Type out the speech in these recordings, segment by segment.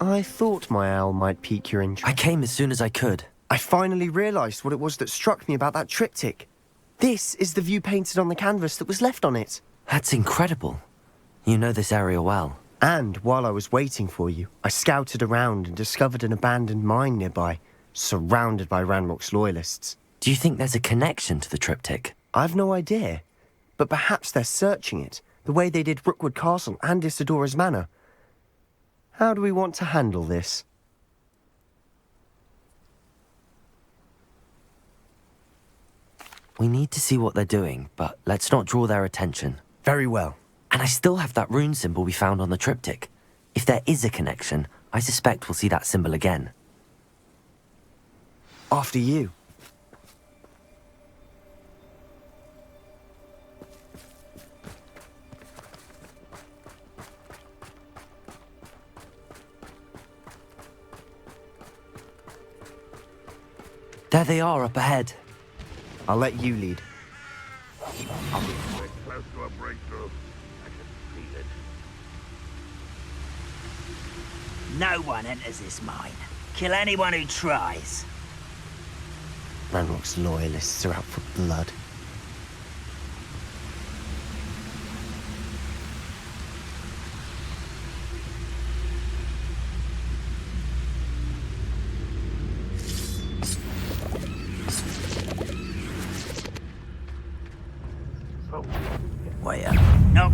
I thought my owl might pique your interest. I came as soon as I could. I finally realised what it was that struck me about that triptych. This is the view painted on the canvas that was left on it. That's incredible. You know this area well. And while I was waiting for you, I scouted around and discovered an abandoned mine nearby, surrounded by Ranrock's loyalists. Do you think there's a connection to the triptych? I've no idea, but perhaps they're searching it, the way they did Rookwood Castle and Isidora's Manor. How do we want to handle this? We need to see what they're doing, but let's not draw their attention. Very well. And I still have that rune symbol we found on the triptych. If there is a connection, I suspect we'll see that symbol again. After you. There they are up ahead. I'll let you lead. We're close to a breakthrough. I can feel it. No one enters this mine. Kill anyone who tries. Ranrock's loyalists are out for blood. Way up. Nope.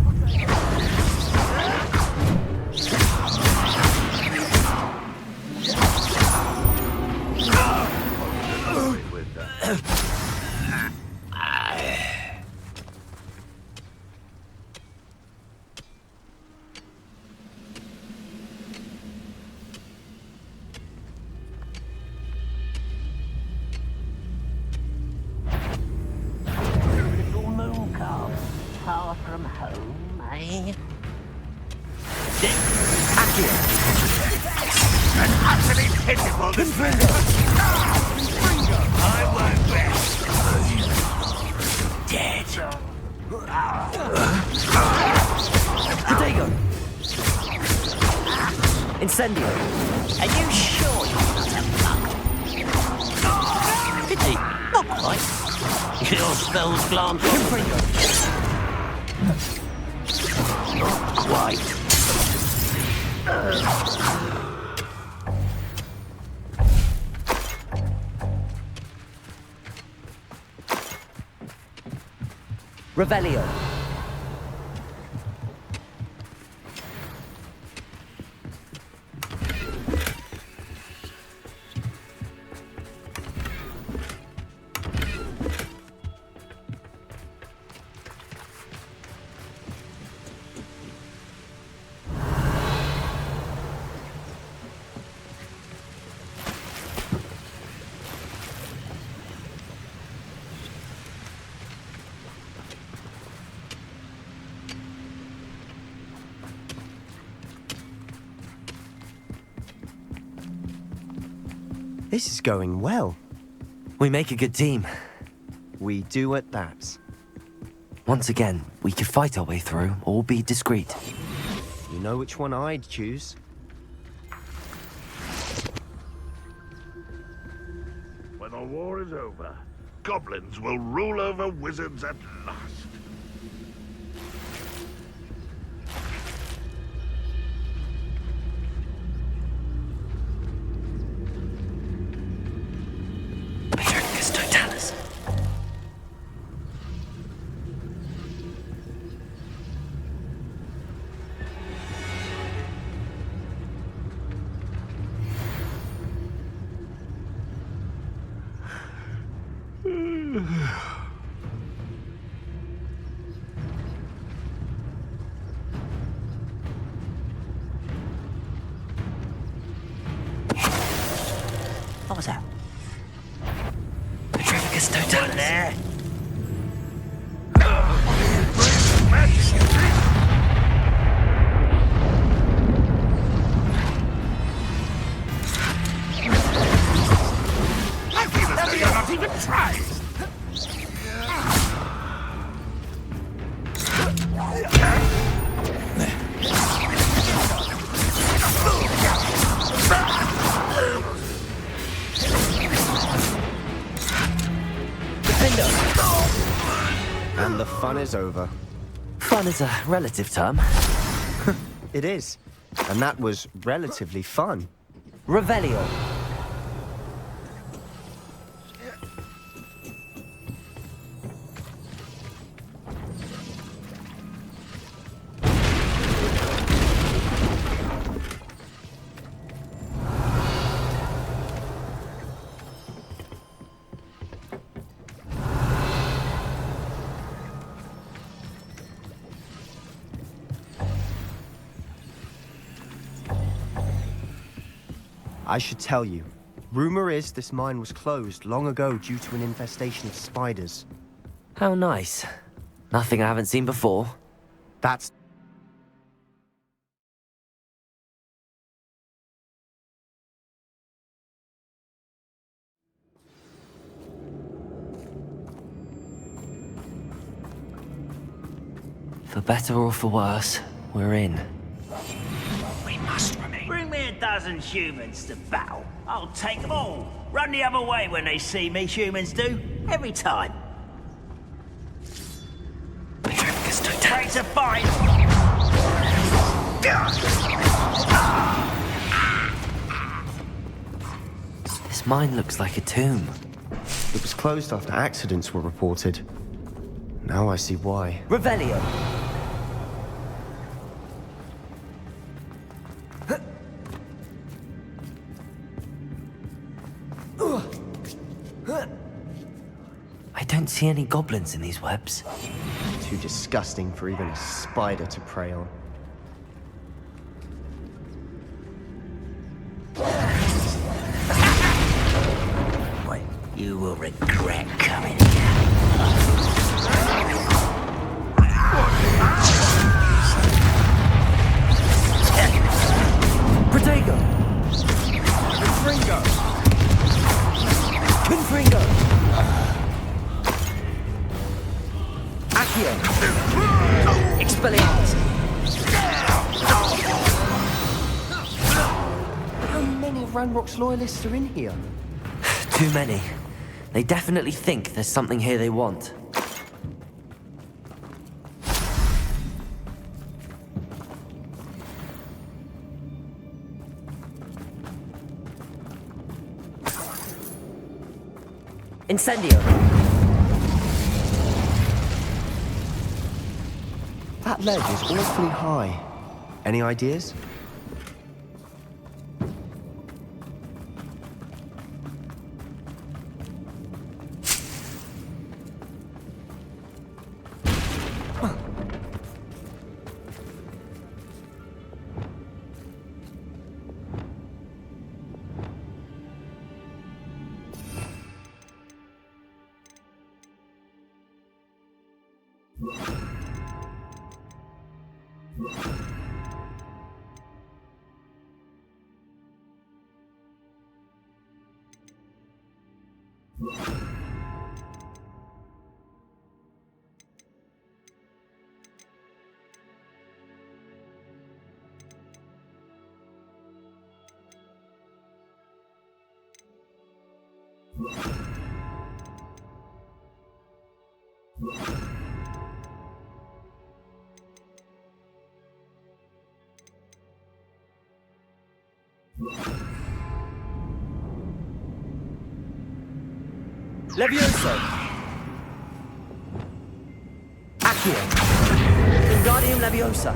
Far from home, eh? An utterly pitiful I won't rest. Dead. Potato! Incendio! Are you sure you're not a monk? Pity! Not quite. Your spells glance Not quite. Revelio. This is going well. We make a good team. We do at that. Once again, we could fight our way through or be discreet. You know which one I'd choose. When the war is over, goblins will rule over wizards at last. What was that? Petrificus totalis. There. You're not even trying. fun is over. Fun is a relative term. It is. And that was relatively fun. Revelio. I should tell you. Rumor is this mine was closed long ago due to an infestation of spiders. How nice. Nothing I haven't seen before. That's... For better or for worse, we're in. We must remain. Bring me a dozen humans to battle. I'll take them all. Run the other way when they see me, humans do. Every time. Ready to fight! This mine looks like a tomb. It was closed after accidents were reported. Now I see why. Revelio. I don't see any goblins in these webs. Too disgusting for even a spider to prey on. Wait, you will regret coming here. Protego! Confringo! Confringo! Accio! Expelliarmus! How many Ranrock's loyalists are in here? Too many. They definitely think there's something here they want. Incendio! That ledge is awfully high. Any ideas? Levioso! Accio! Wingardium Leviosa!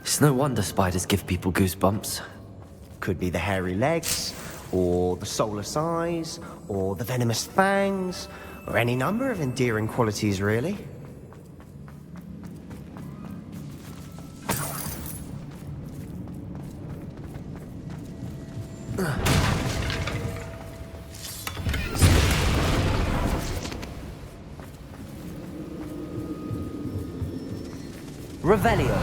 It's no wonder spiders give people goosebumps. Could be the hairy legs, or the soulless eyes, or the venomous fangs, or any number of endearing qualities, really. Revelio!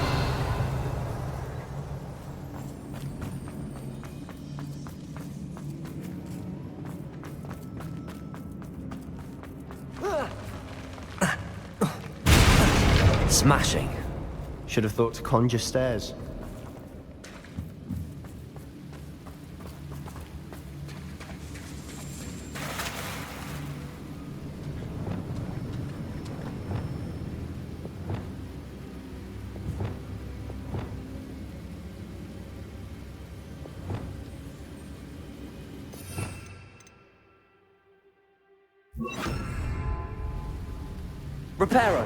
Smashing. Should have thought to conjure stairs. Reparo.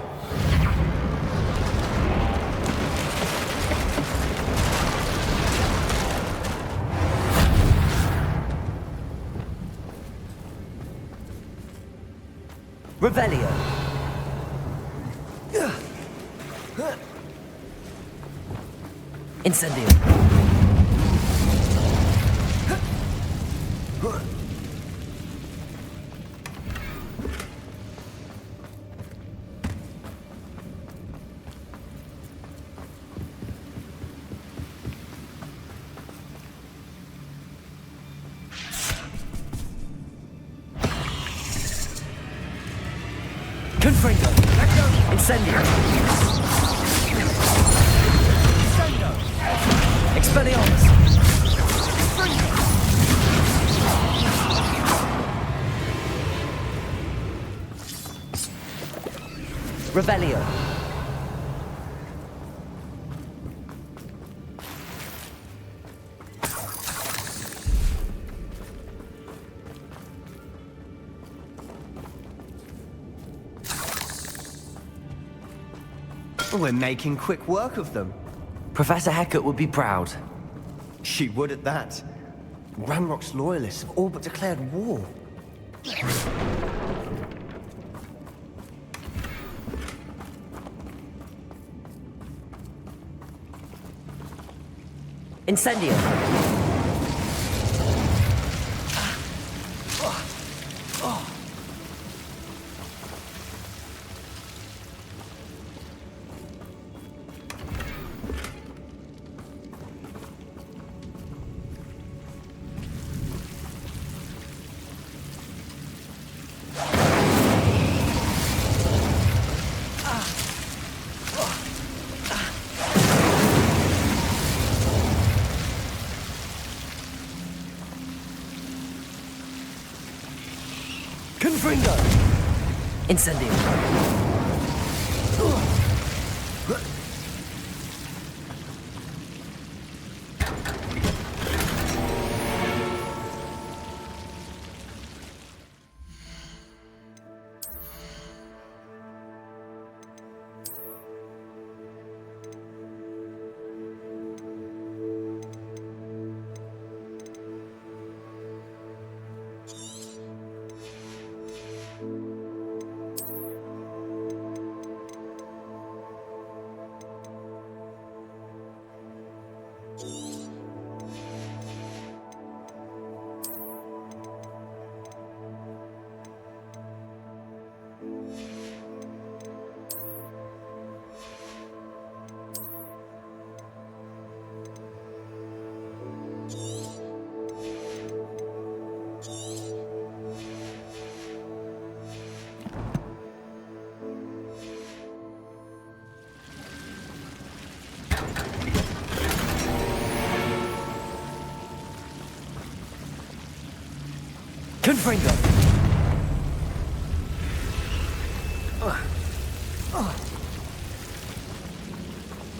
Revelio. Incendio. Confringo. Incendio. Expelliarmus. Revelio. We're making quick work of them. Professor Hecat would be proud. She would at that. Ranrock's loyalists have all but declared war. Incendio. Confringo! Incendio. Confringo.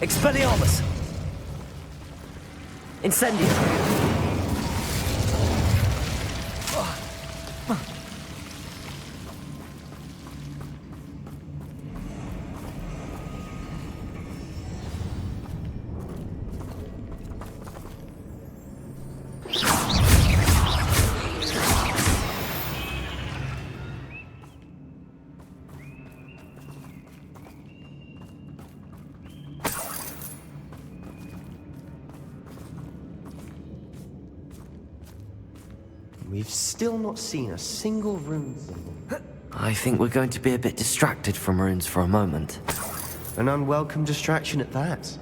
Expelliarmus. Incendio. We've still not seen a single rune symbol. I think we're going to be a bit distracted from runes for a moment. An unwelcome distraction at that.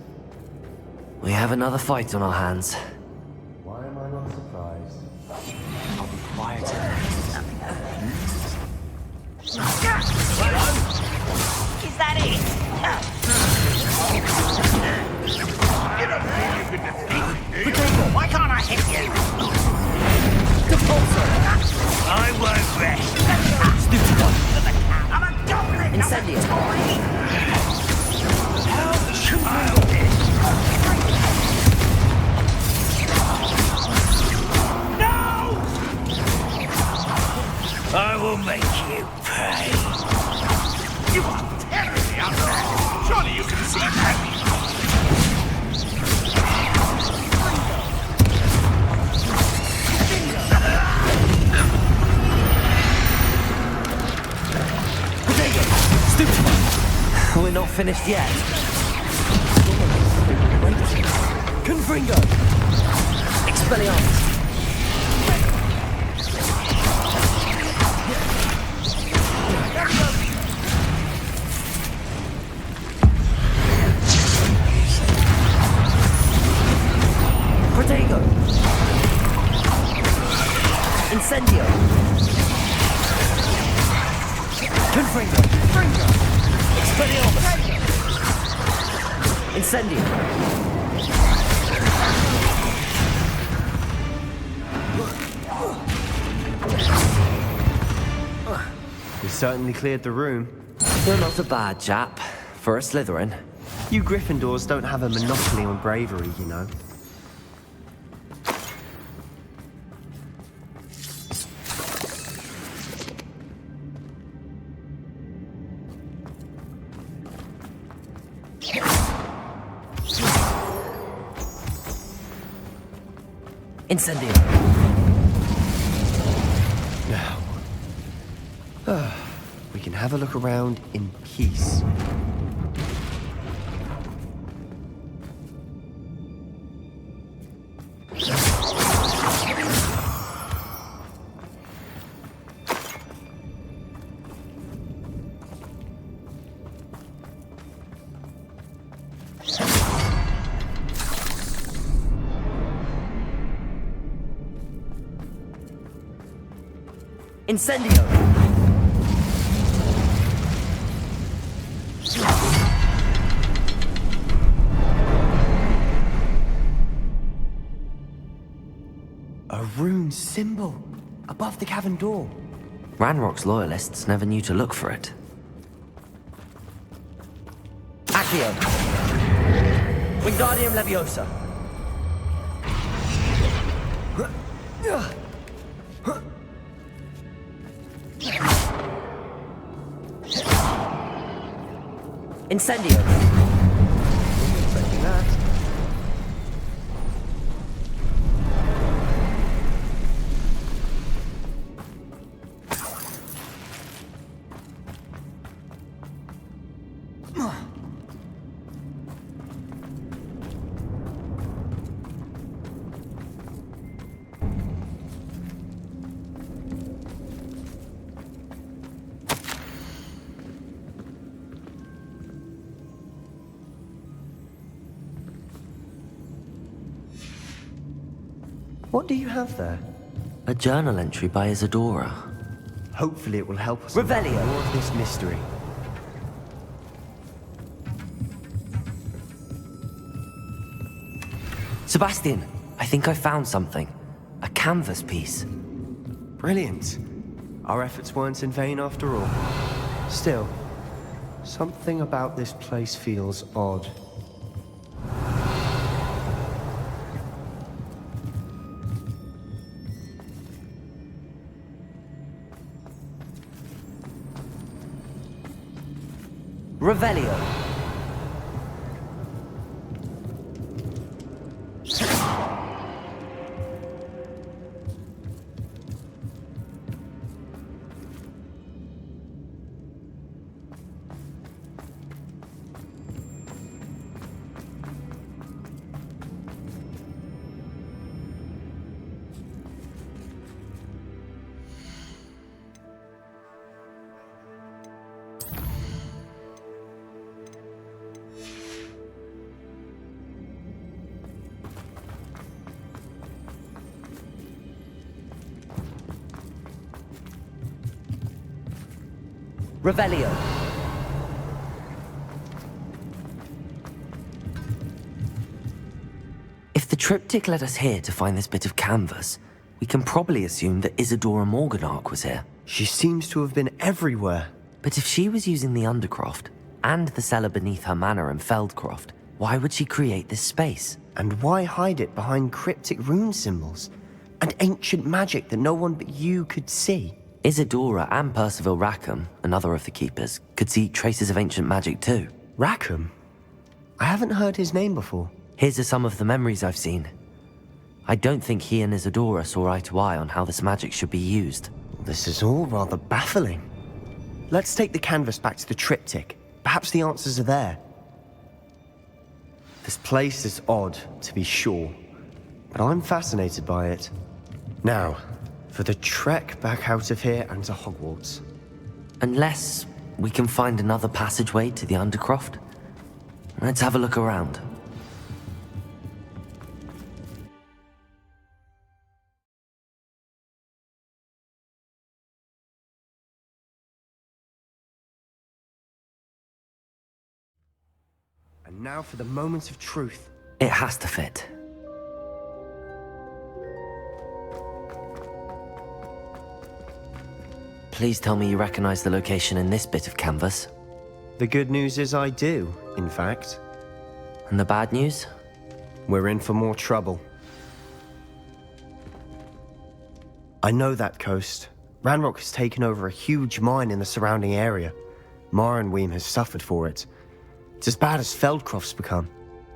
We have another fight on our hands. Why am I not surprised? I'll be quiet. Is that it? You don't think you can defeat me, do you? Why can't I hit you? I won't rest. I'm a goblin! Incendio. No! I will make you pay. You are terribly out there. Surely you can see that. We're not finished yet. Confringo! Expelliarmus! Protego! Incendio! Confringo! Expelliarmus! Incendio! We certainly cleared the room. You're not a bad chap. For a Slytherin. You Gryffindors don't have a monopoly on bravery, you know. Incendio! Now, we can have a look around in peace. Incendio! A rune symbol above the cavern door. Ranrock's loyalists never knew to look for it. Accio! Wingardium Leviosa! Incendio! Expecting that. What do you have there? A journal entry by Isadora. Hopefully it will help us Revelio. unlock more of this mystery. Sebastian, I think I found something. A canvas piece. Brilliant. Our efforts weren't in vain after all. Still, something about this place feels odd. Revelio. Revelio. triptych led us here to find this bit of canvas. We can probably assume that Isadora Morganach was here. She seems to have been everywhere. But if she was using the Undercroft, and the cellar beneath her manor in Feldcroft, why would she create this space? And why hide it behind cryptic rune symbols? And ancient magic that no one but you could see? Isadora and Percival Rackham, another of the keepers, could see traces of ancient magic too. Rackham? I haven't heard his name before. Here's are some of the memories I've seen. I don't think he and Isadora saw eye to eye on how this magic should be used. This is all rather baffling. Let's take the canvas back to the triptych. Perhaps the answers are there. This place is odd, to be sure, but I'm fascinated by it. Now, for the trek back out of here and to Hogwarts. Unless we can find another passageway to the Undercroft. Let's have a look around. And now for the moment of truth. It has to fit. Please tell me you recognize the location in this bit of canvas. The good news is I do, in fact. And the bad news? We're in for more trouble. I know that coast. Ranrock has taken over a huge mine in the surrounding area. Mornweem has suffered for it. It's as bad as Feldcroft's become.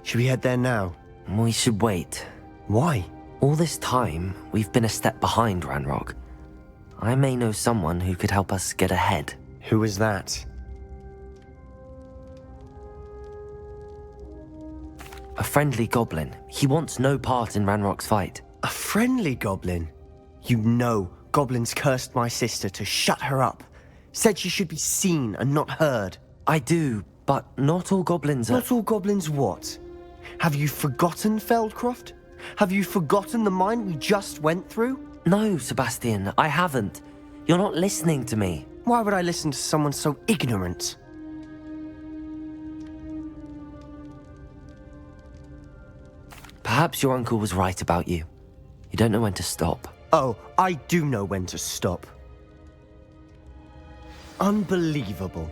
Should we head there now? We should wait. Why? All this time, we've been a step behind Ranrock. I may know someone who could help us get ahead. Who is that? A friendly goblin. He wants no part in Ranrock's fight. A friendly goblin? You know goblins cursed my sister to shut her up. Said she should be seen and not heard. I do, but not all goblins are... Not all goblins what? Have you forgotten Feldcroft? Have you forgotten the mine we just went through? No, Sebastian, I haven't. You're not listening to me. Why would I listen to someone so ignorant? Perhaps your uncle was right about you. You don't know when to stop. Oh, I do know when to stop. Unbelievable.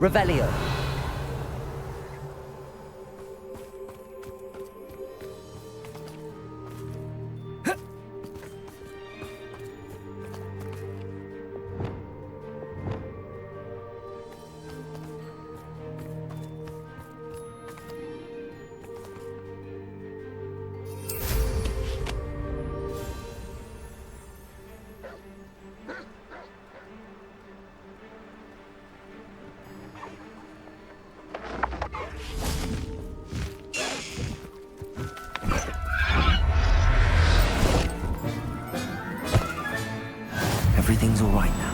Revelio. Everything's all right now.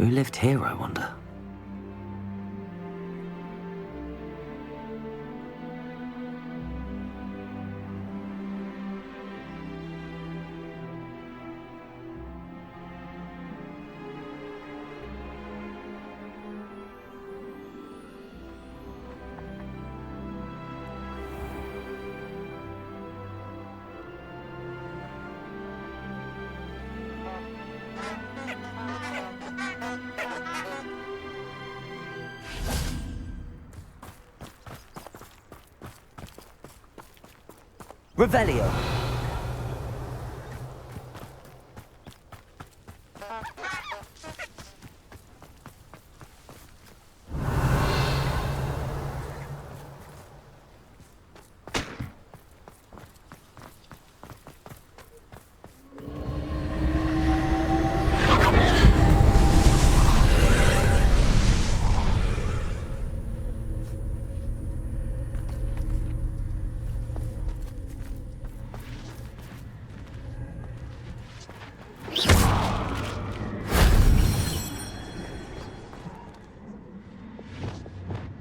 Who lived here, I wonder? Revelio.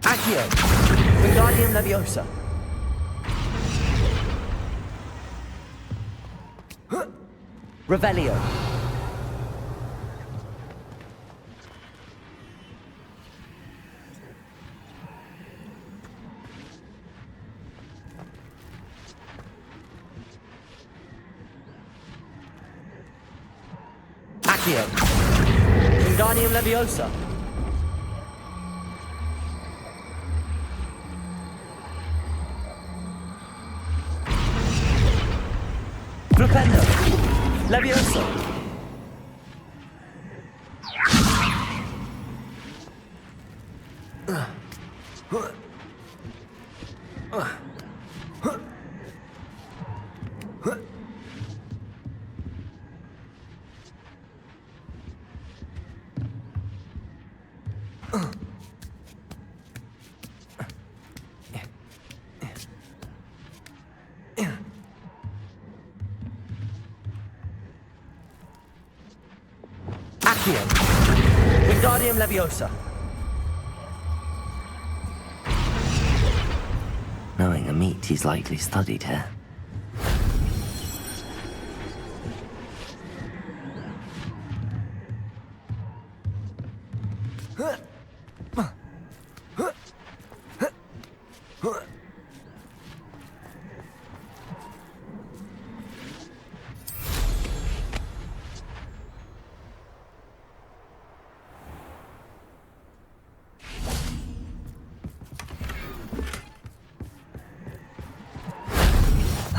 Accio. Wingardium Leviosa. Revelio. Accio. Wingardium Leviosa. Flipendo. Leviosa. Accio. Wingardium Leviosa. Knowing a meat, he's likely studied here.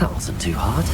That wasn't too hard.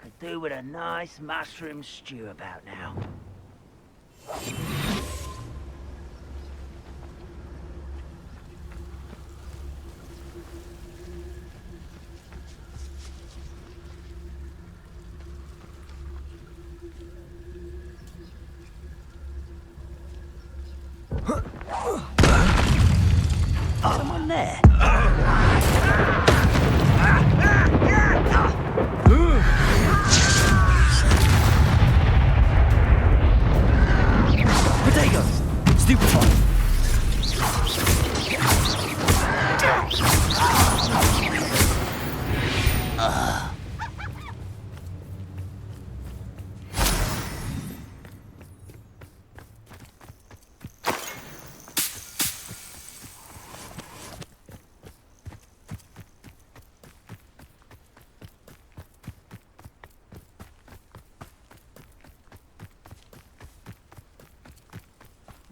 Could do with a nice mushroom stew about now. done there? Protego! Stupefy!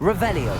Revelio.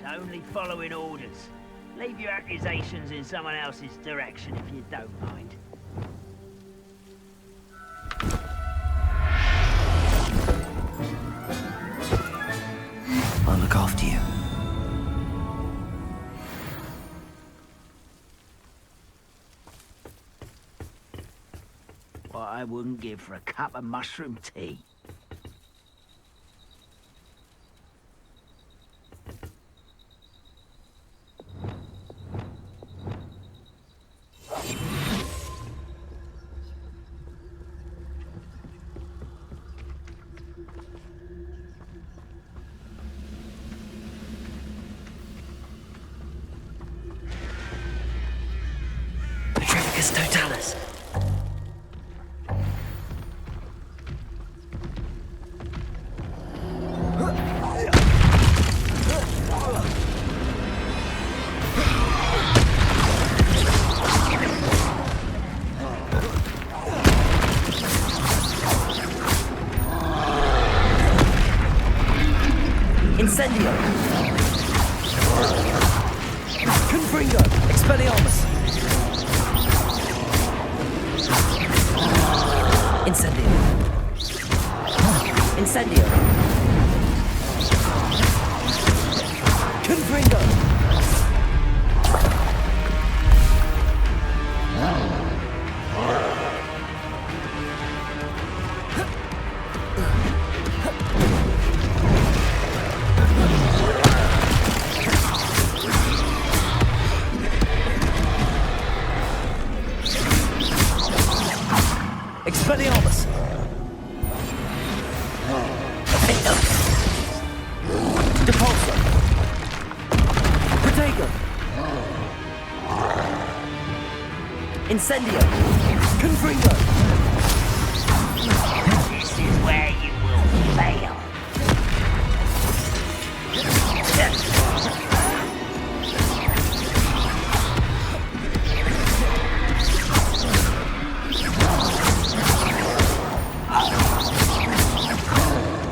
Only following orders. Leave your accusations in someone else's direction if you don't mind. I'll look after you. What I wouldn't give for a cup of mushroom tea. Totalis. Incendio. Confringo. Expelliarmus. Incendio. Incendio. Confringo. Expelliarmus. Depulso. Protego. Incendio. Confringo. This is where you will fail.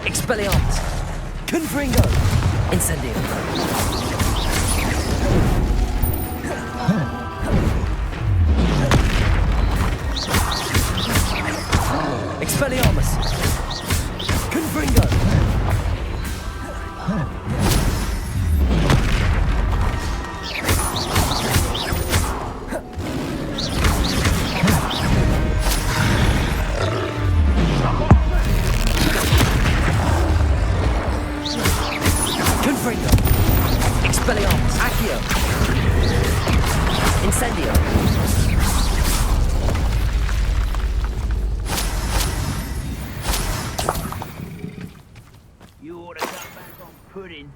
Expelliarmus. Confringo. Incendio. Expelliarmus. Confringo. Confringo. Expelliarmus. Accio. Incendio. pudding.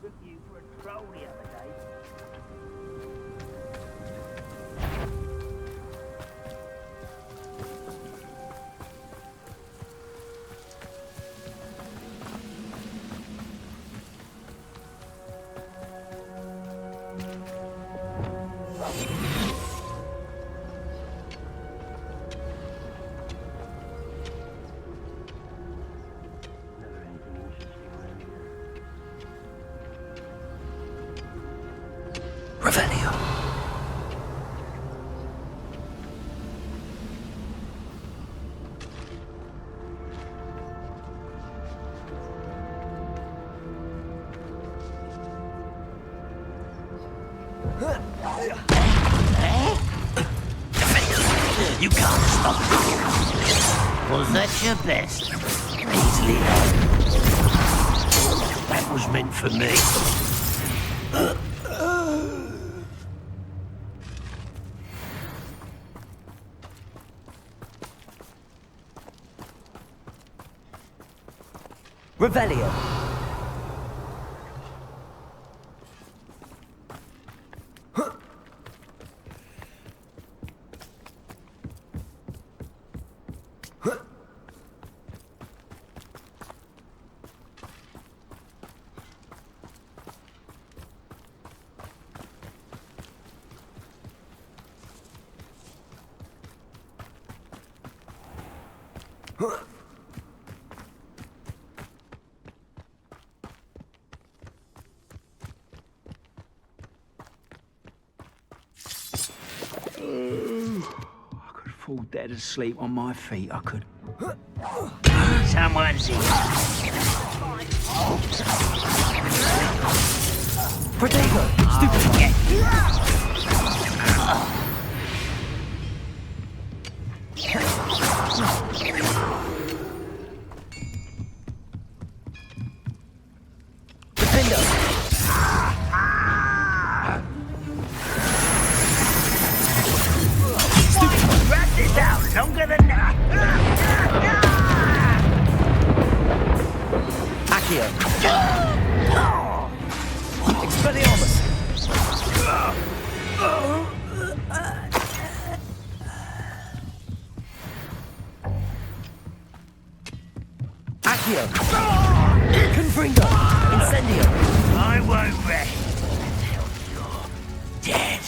Took you for a troll the other day. Revelio. You can't stop me. Was that your best? Easily done. That was meant for me. Revelio. Fall dead asleep on my feet, I could. Someone's here. Protego! Stupid! Defender! Rat this out longer than that. Accio! Expelliarmus! Accio! Confringo! Incendio! I won't rest until you're dead.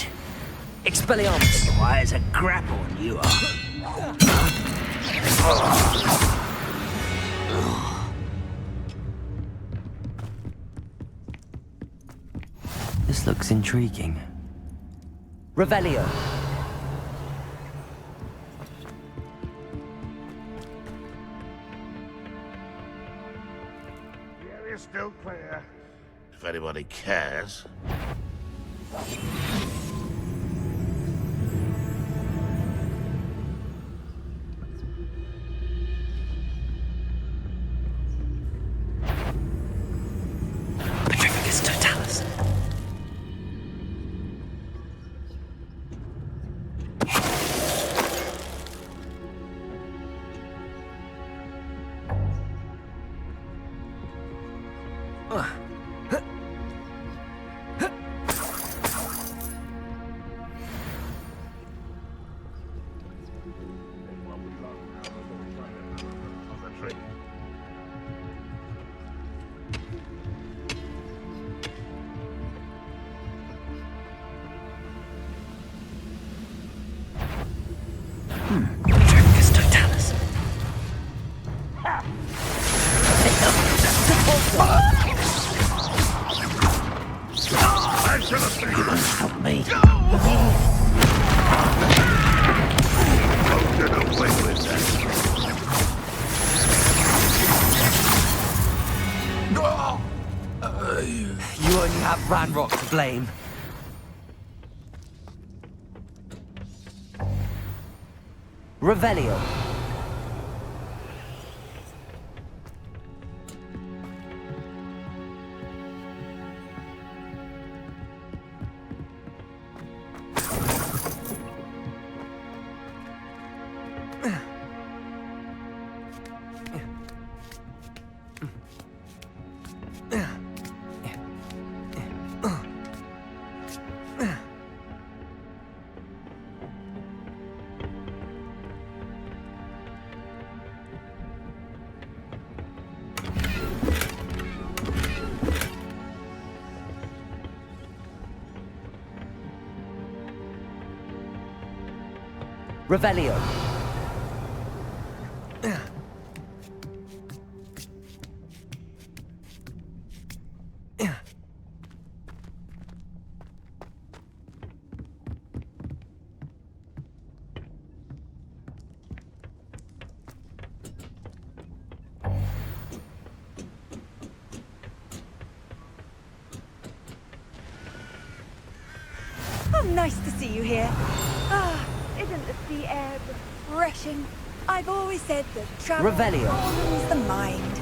Expelliarmus! Why, as a grapple you are. This looks intriguing. Revelio! The area's still clear. If anybody cares. Petrificus totalis. Petrificus totalis. I should have figured Help me. I'll get away with that. You only have Ranrock to blame. Revelio. Revelio. Nice to see you here. Ah, isn't the sea air refreshing? I've always said that travel Revelio. broadens the mind.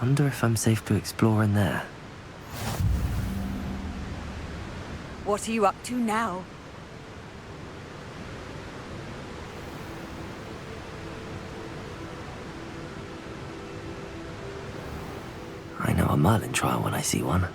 Wonder if I'm safe to explore in there. What are you up to now? I know a Merlin trial when I see one.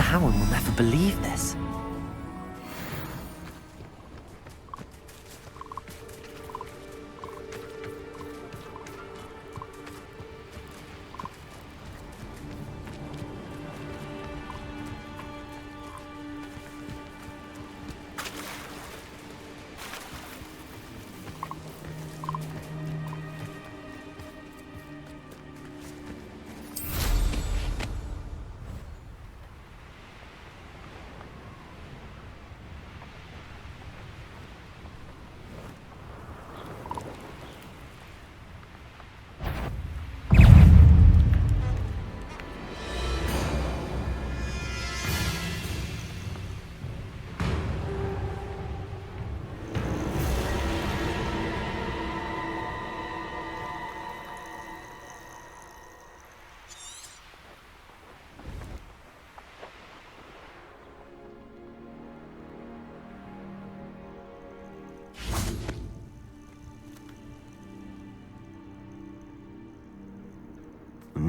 Howard will never believe this.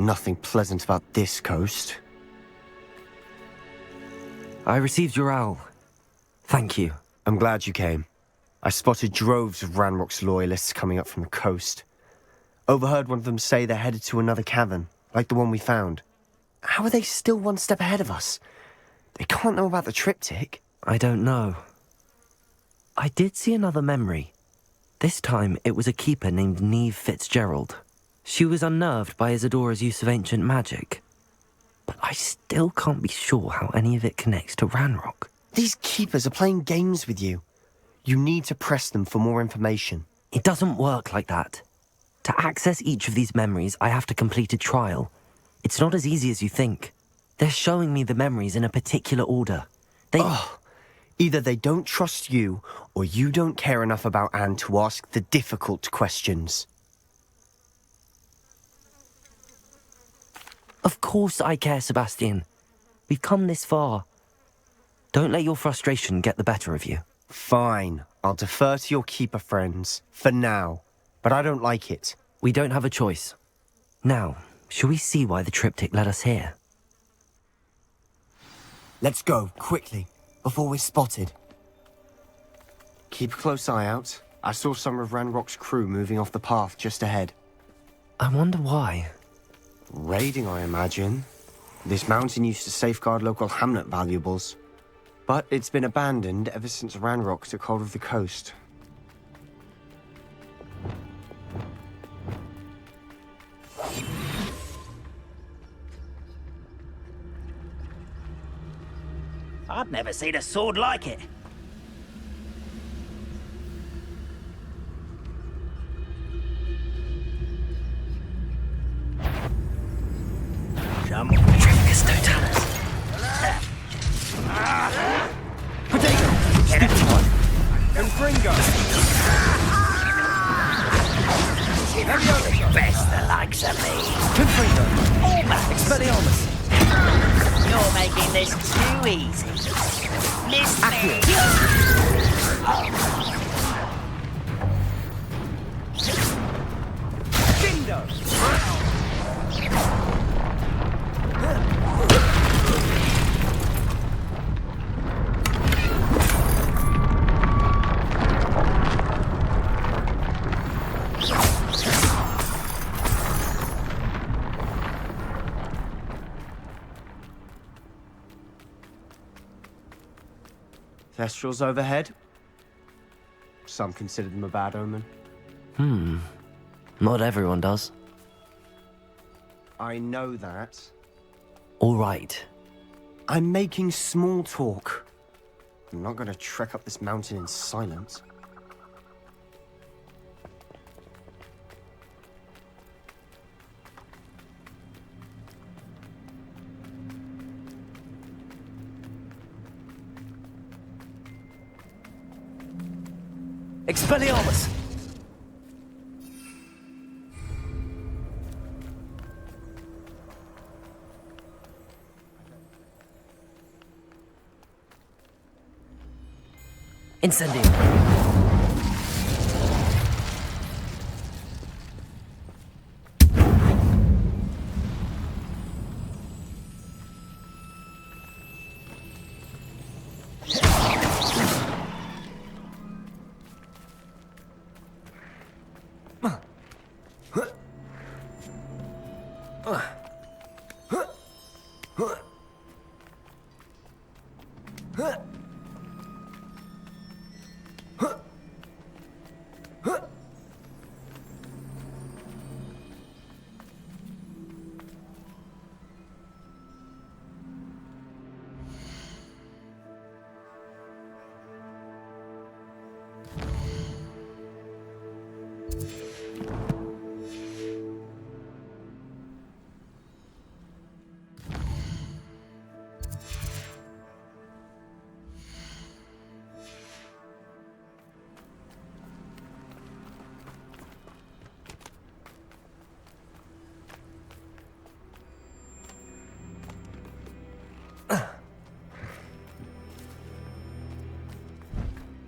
nothing pleasant about this coast. I received your owl. Thank you. I'm glad you came. I spotted droves of Ranrock's loyalists coming up from the coast. Overheard one of them say they're headed to another cavern, like the one we found. How are they still one step ahead of us? They can't know about the triptych. I don't know. I did see another memory. This time it was a keeper named Neve Fitzgerald. She was unnerved by Isadora's use of ancient magic. But I still can't be sure how any of it connects to Ranrock. These keepers are playing games with you. You need to press them for more information. It doesn't work like that. To access each of these memories, I have to complete a trial. It's not as easy as you think. They're showing me the memories in a particular order. Either they don't trust you, or you don't care enough about Anne to ask the difficult questions. Of course I care, Sebastian. We've come this far. Don't let your frustration get the better of you. Fine, I'll defer to your keeper friends, for now. But I don't like it. We don't have a choice. Now, shall we see why the triptych led us here? Let's go, quickly, before we're spotted. Keep a close eye out. I saw some of Ranrock's crew moving off the path just ahead. I wonder why. Raiding, I imagine. This mountain used to safeguard local hamlet valuables. But it's been abandoned ever since Ranrock took hold of the coast. I've never seen a sword like it. Jump. Trickus totalis. And Gringo! Best the likes of me. Confringo! Almost. Expelliarmus! You're making this too easy. Miss me. Dindo! Thestrals overhead. Some consider them a bad omen. Not everyone does. I know that. All right. I'm making small talk. I'm not gonna trek up this mountain in silence. Expelliarmus! Incendium!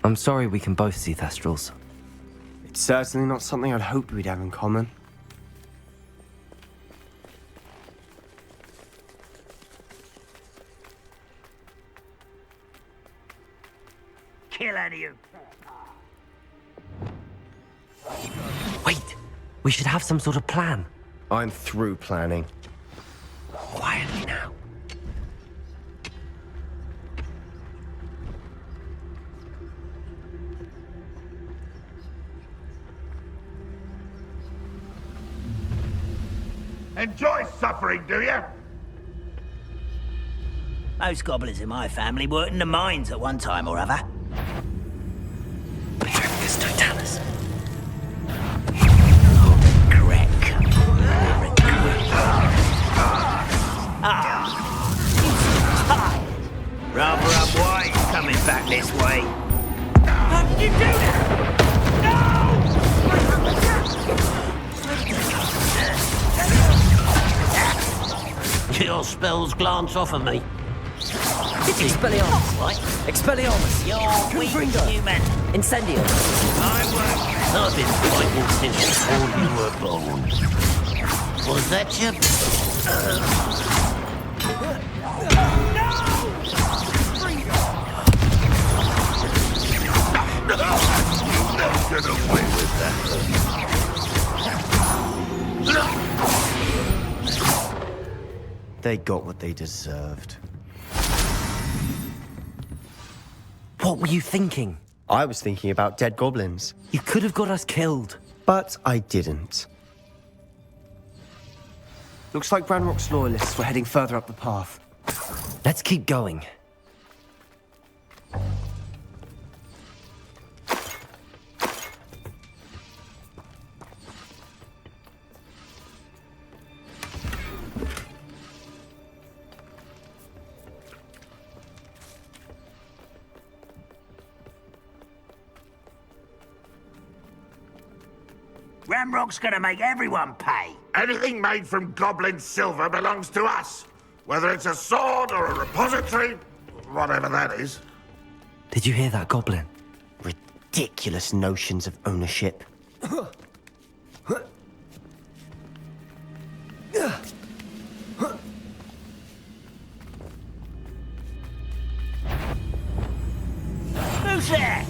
I'm sorry we can both see Thestrals. It's certainly not something I'd hoped we'd have in common. kill any of... Wait, we should have some sort of plan. I'm through planning. Quietly now. Enjoy suffering, do you? Most goblins in my family worked in the mines at one time or other. This Totalis. Correct. Rather unwise coming back this way. How did you do that? No! Your spells glance off of me. Expelliarmus. What? Expelliarmus. You're weak, human. Incendio. I've been fighting since before you were born. Was that your... You never get away with that. They got what they deserved. What were you thinking? I was thinking about dead goblins, You could have got us killed. but I didn't. Looks like Ranrock's loyalists were heading further up the path. Let's keep going. Ramrock's gonna make everyone pay. Anything made from goblin silver belongs to us. Whether it's a sword or a repository, whatever that is. Did you hear that, Goblin? Ridiculous notions of ownership. Who's there?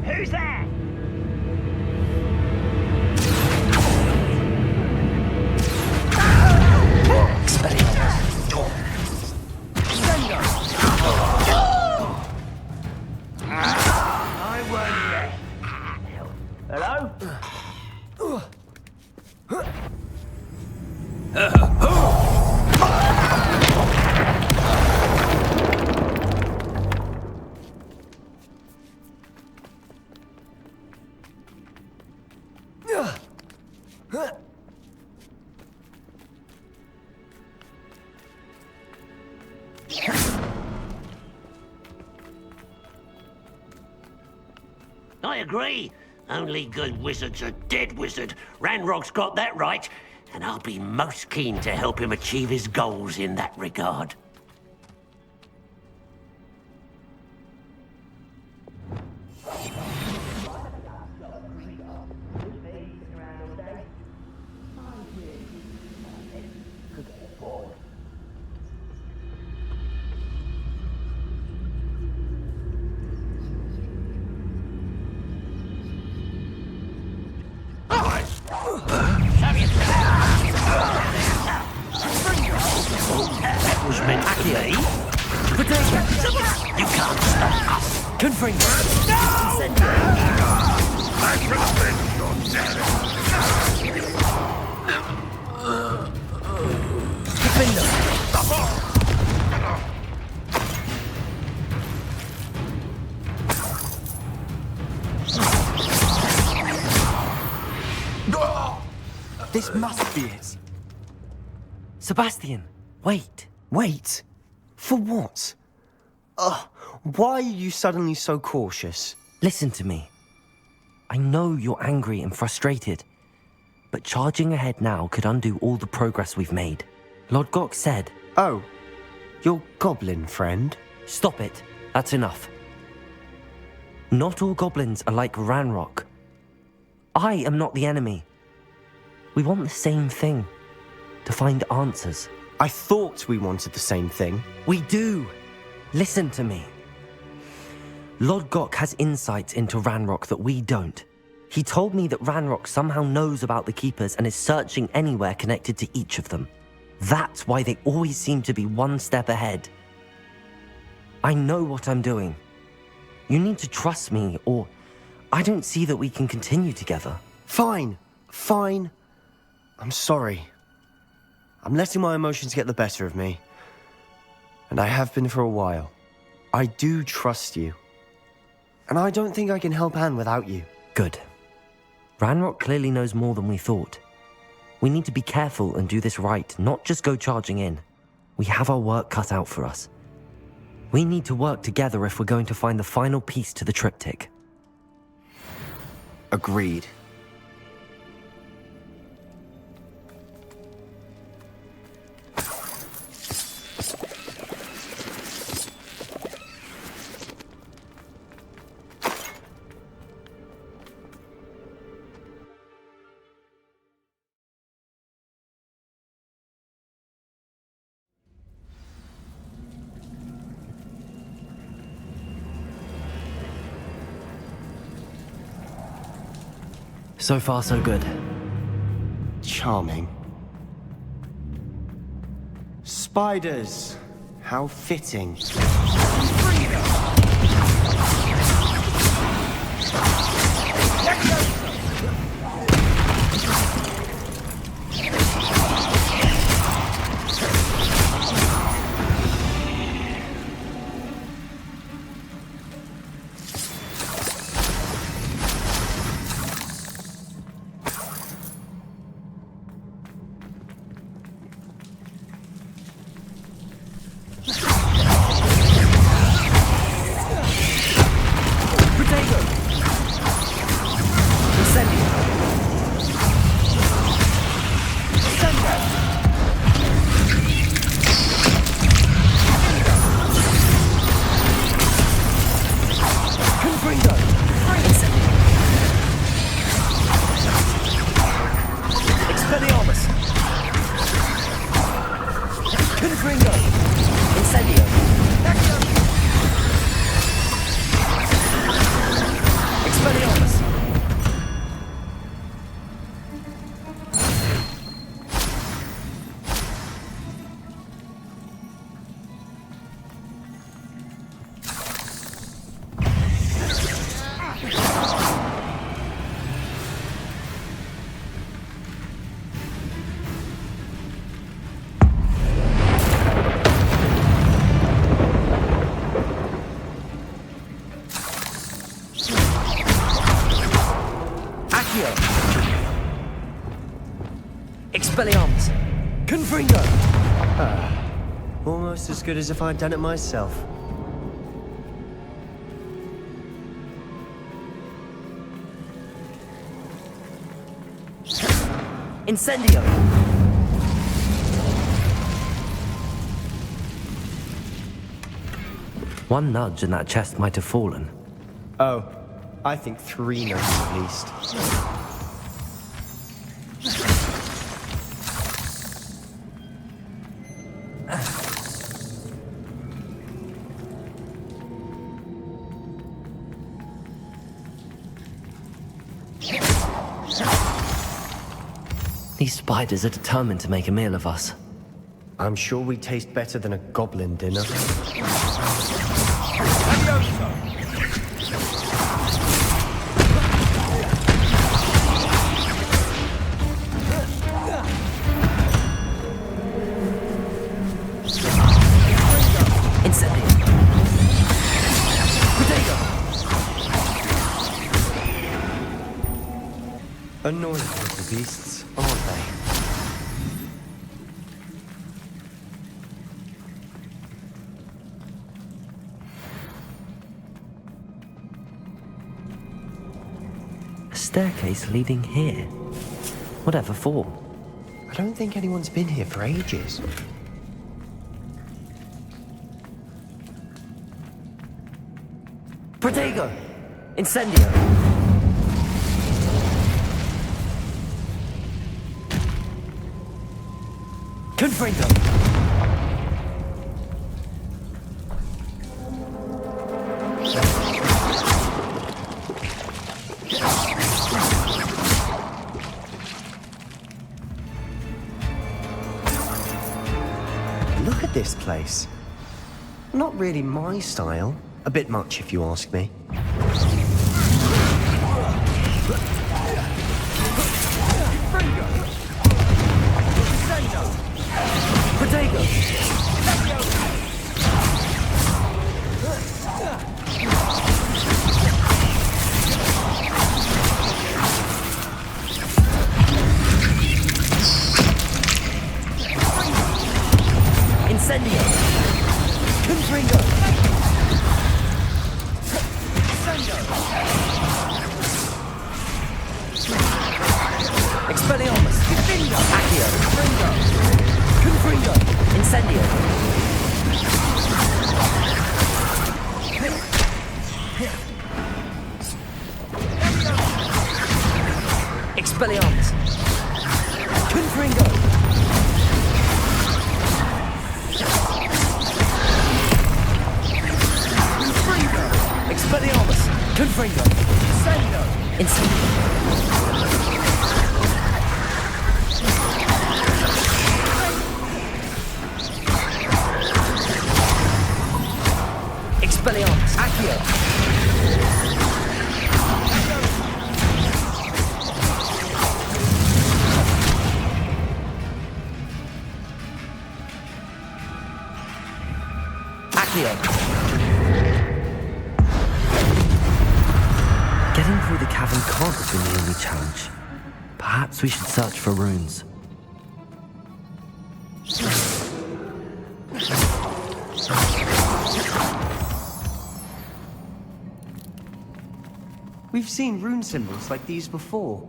Who's there? I won't get. Hello? I agree. Only good wizards are dead wizard. Ranrock's got that right, and I'll be most keen to help him achieve his goals in that regard. That was meant to be. You can't stop us. Confringo. I respect your death. This must be it. Sebastian, wait. Wait. For what? Why are you suddenly so cautious? Listen to me. I know you're angry and frustrated, but charging ahead now could undo all the progress we've made. Lord Gok said... Oh, your goblin friend? Stop it. That's enough. Not all goblins are like Ranrock. I am not the enemy. We want the same thing. To find answers. I thought we wanted the same thing. We do. Listen to me. Lodgok has insights into Ranrock that we don't. He told me that Ranrock somehow knows about the Keepers and is searching anywhere connected to each of them. That's why they always seem to be one step ahead. I know what I'm doing. You need to trust me, or I don't see that we can continue together. Fine. I'm sorry. I'm letting my emotions get the better of me. And I have been for a while. I do trust you. And I don't think I can help Anne without you. Good. Ranrock clearly knows more than we thought. We need to be careful and do this right, not just go charging in. We have our work cut out for us. We need to work together if we're going to find the final piece to the triptych. Agreed. So far, so good. Charming. Spiders! How fitting. Expelliarmus! Confringo! Almost as good as if I'd done it myself. Incendio! One nudge and that chest might have fallen. Oh, I think 3 notes at least. These spiders are determined to make a meal of us. I'm sure we taste better than a goblin dinner. Annoying little beasts, aren't they? A staircase leading here. Whatever for? I don't think anyone's been here for ages. Protego! Incendio! Confringo! Look at this place. Not really my style. A bit much, if you ask me. Protego! Incendio! Confringo! Expelliarmus! Accio! Confringo! Incendio! Expelliarmus! Confringo! Expelliarmus! Confringo! Incendio! Expelliarmus! Accio! Accio! Getting through the cavern can't have been the only challenge. Perhaps we should search for runes. We've seen rune symbols like these before.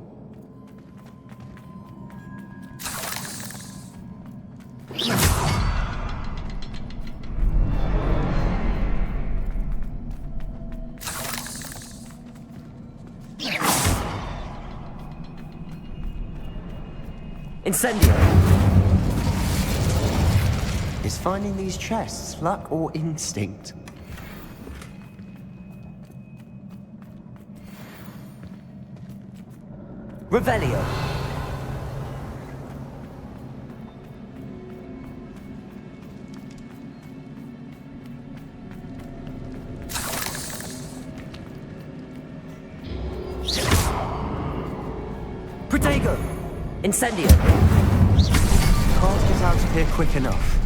Incendio! Is finding these chests luck or instinct? Revelio! Protego! Incendio! Can't get out of here quick enough.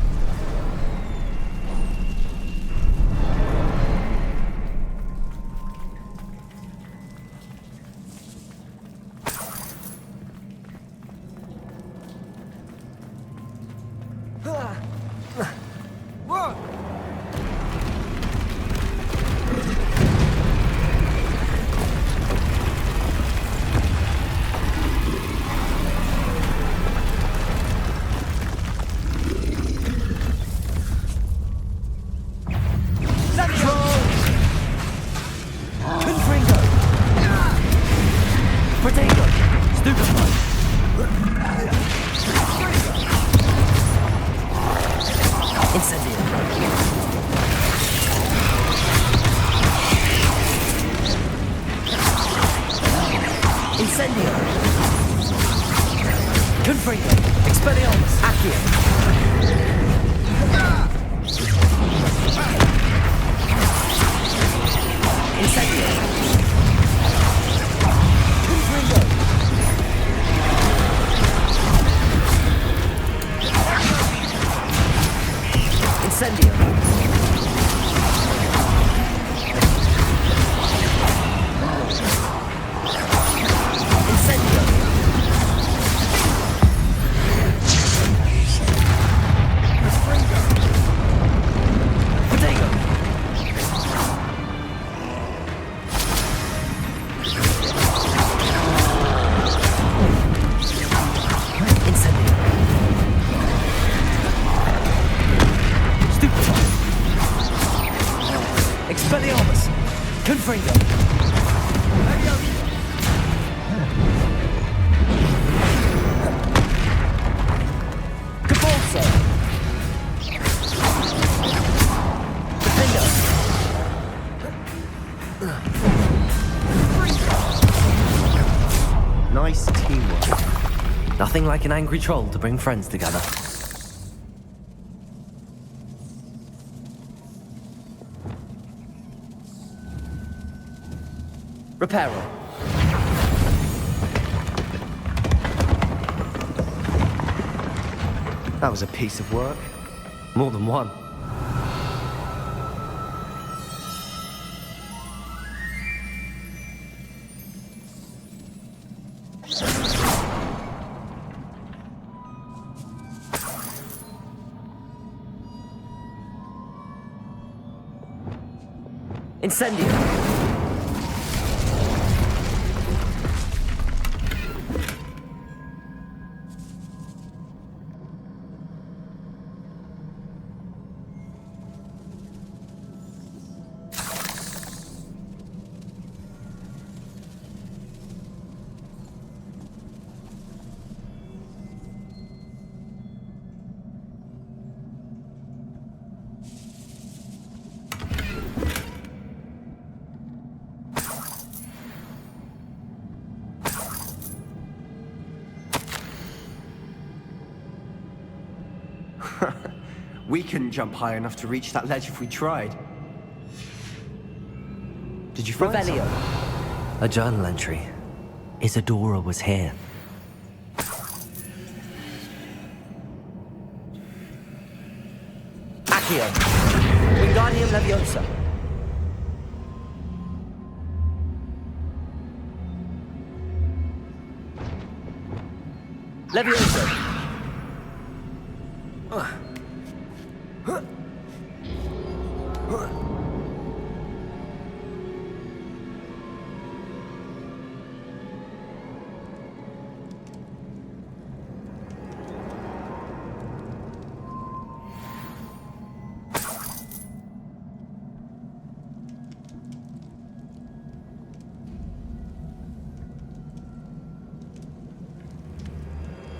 Nothing like an angry troll to bring friends together. Reparo. That was a piece of work. More than one. Incendio. We couldn't jump high enough to reach that ledge if we tried. Did you find Revelio. something? A journal entry. Isadora was here. Accio. Wingardium Leviosa. Leviosa.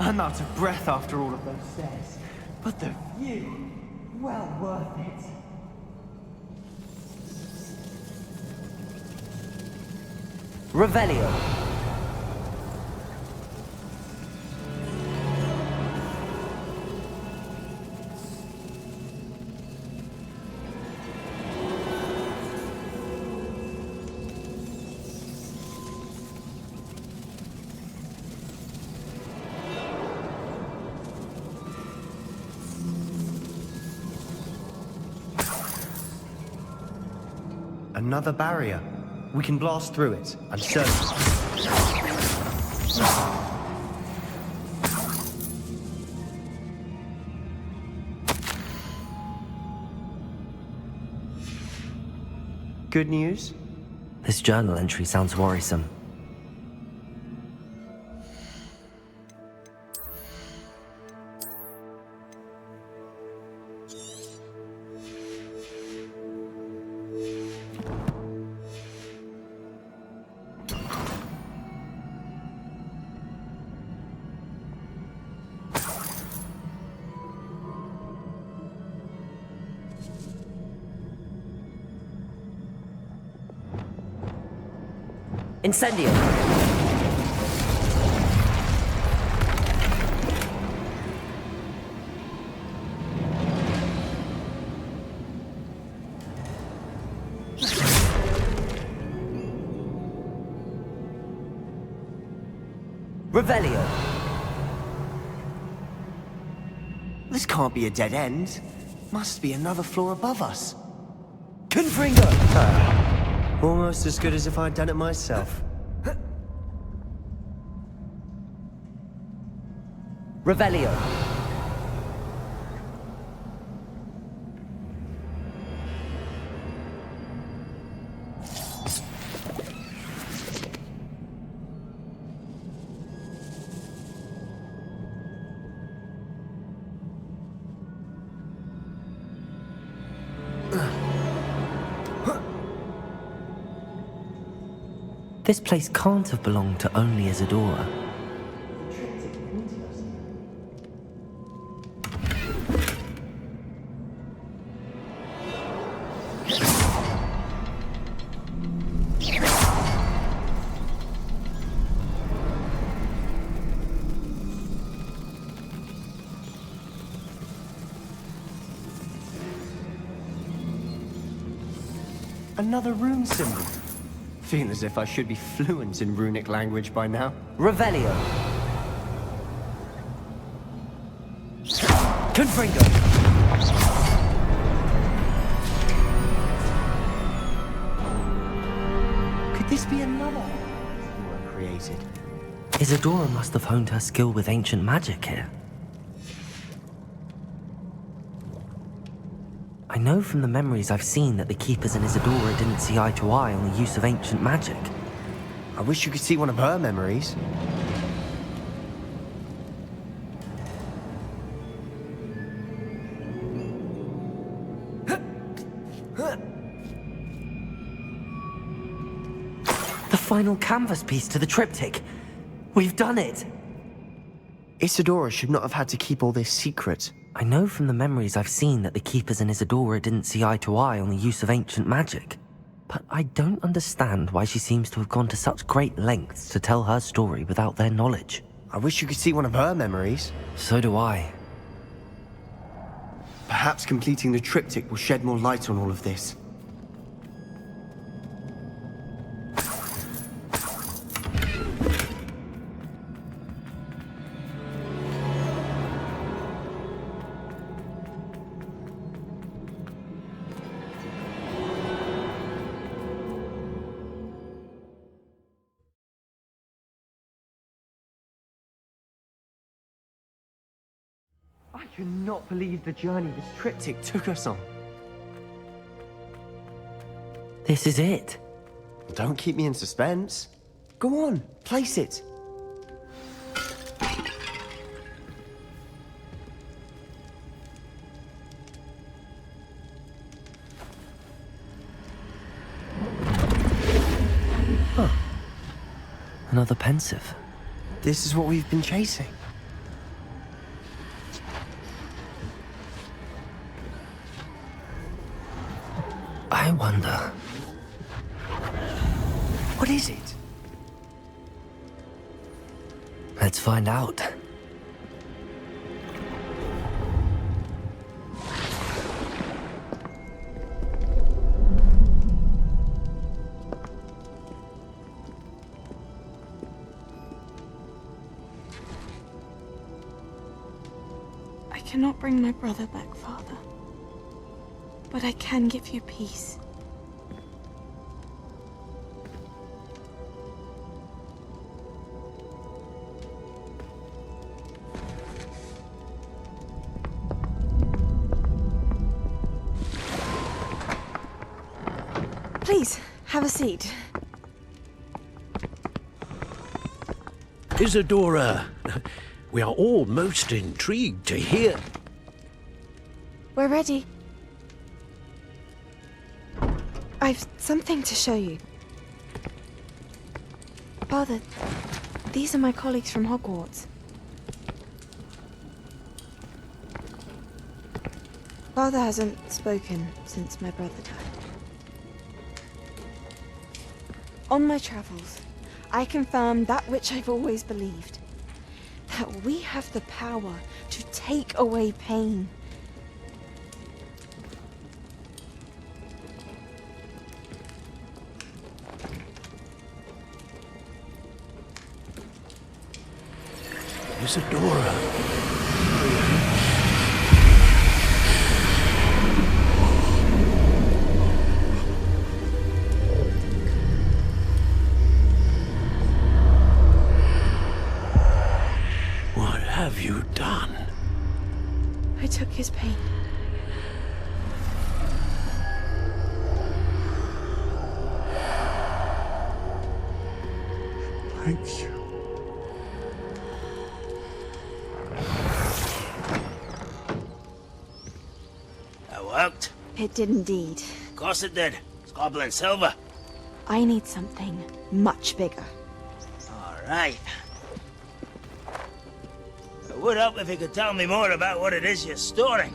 I'm out of breath after all of those stairs. But the view, well worth it. Revelio. Another barrier. We can blast through it, I'm certain. Good news? This journal entry sounds worrisome. Incendio. Revelio. This can't be a dead end. Must be another floor above us. Confringo! Almost as good as if I'd done it myself. Revelio. This place can't have belonged to only Isadora. Another rune symbol. Feel as if I should be fluent in runic language by now. Revelio. Confringo! Could this be another were created? Isadora must have honed her skill with ancient magic here. I know from the memories I've seen that the Keepers and Isadora didn't see eye to eye on the use of ancient magic. I wish you could see one of her memories. The final canvas piece to the triptych. We've done it! Isadora should not have had to keep all this secret. I know from the memories I've seen that the Keepers and Isadora didn't see eye to eye on the use of ancient magic. But I don't understand why she seems to have gone to such great lengths to tell her story without their knowledge. I wish you could see one of her memories. So do I. Perhaps completing the triptych will shed more light on all of this. I cannot believe the journey this triptych took us on. This is it. Don't keep me in suspense. Go on, place it. Huh. Another pensive. This is what we've been chasing. I wonder... What is it? Let's find out. I cannot bring my brother back, Father. But I can give you peace. Please, have a seat. Isadora, we are all most intrigued to hear. We're ready. I've something to show you. Father, these are my colleagues from Hogwarts. Father hasn't spoken since my brother died. On my travels, I confirmed that which I've always believed. That we have the power to take away pain. Isadora. What have you done? I took his pain. Thank you. Worked? It did indeed. Of course it did. It's goblin silver. I need something much bigger. All right. It would help if you could tell me more about what it is you're storing.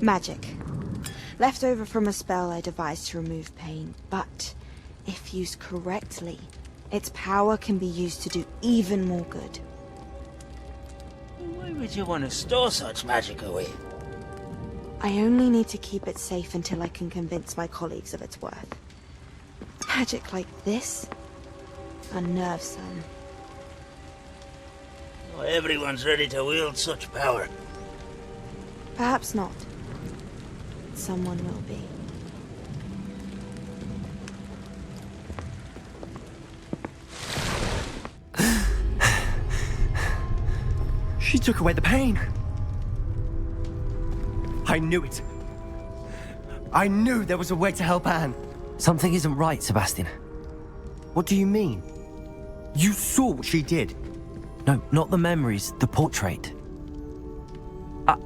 Magic. Left over from a spell I devised to remove pain, but if used correctly, its power can be used to do even more good. Why would you want to store such magic away? I only need to keep it safe until I can convince my colleagues of its worth. Magic like this unnerves some. Not everyone's ready to wield such power. Perhaps not. Someone will be. She took away the pain. I knew it. I knew there was a way to help Anne. Something isn't right, Sebastian. What do you mean? You saw what she did. No, not the memories, the portrait.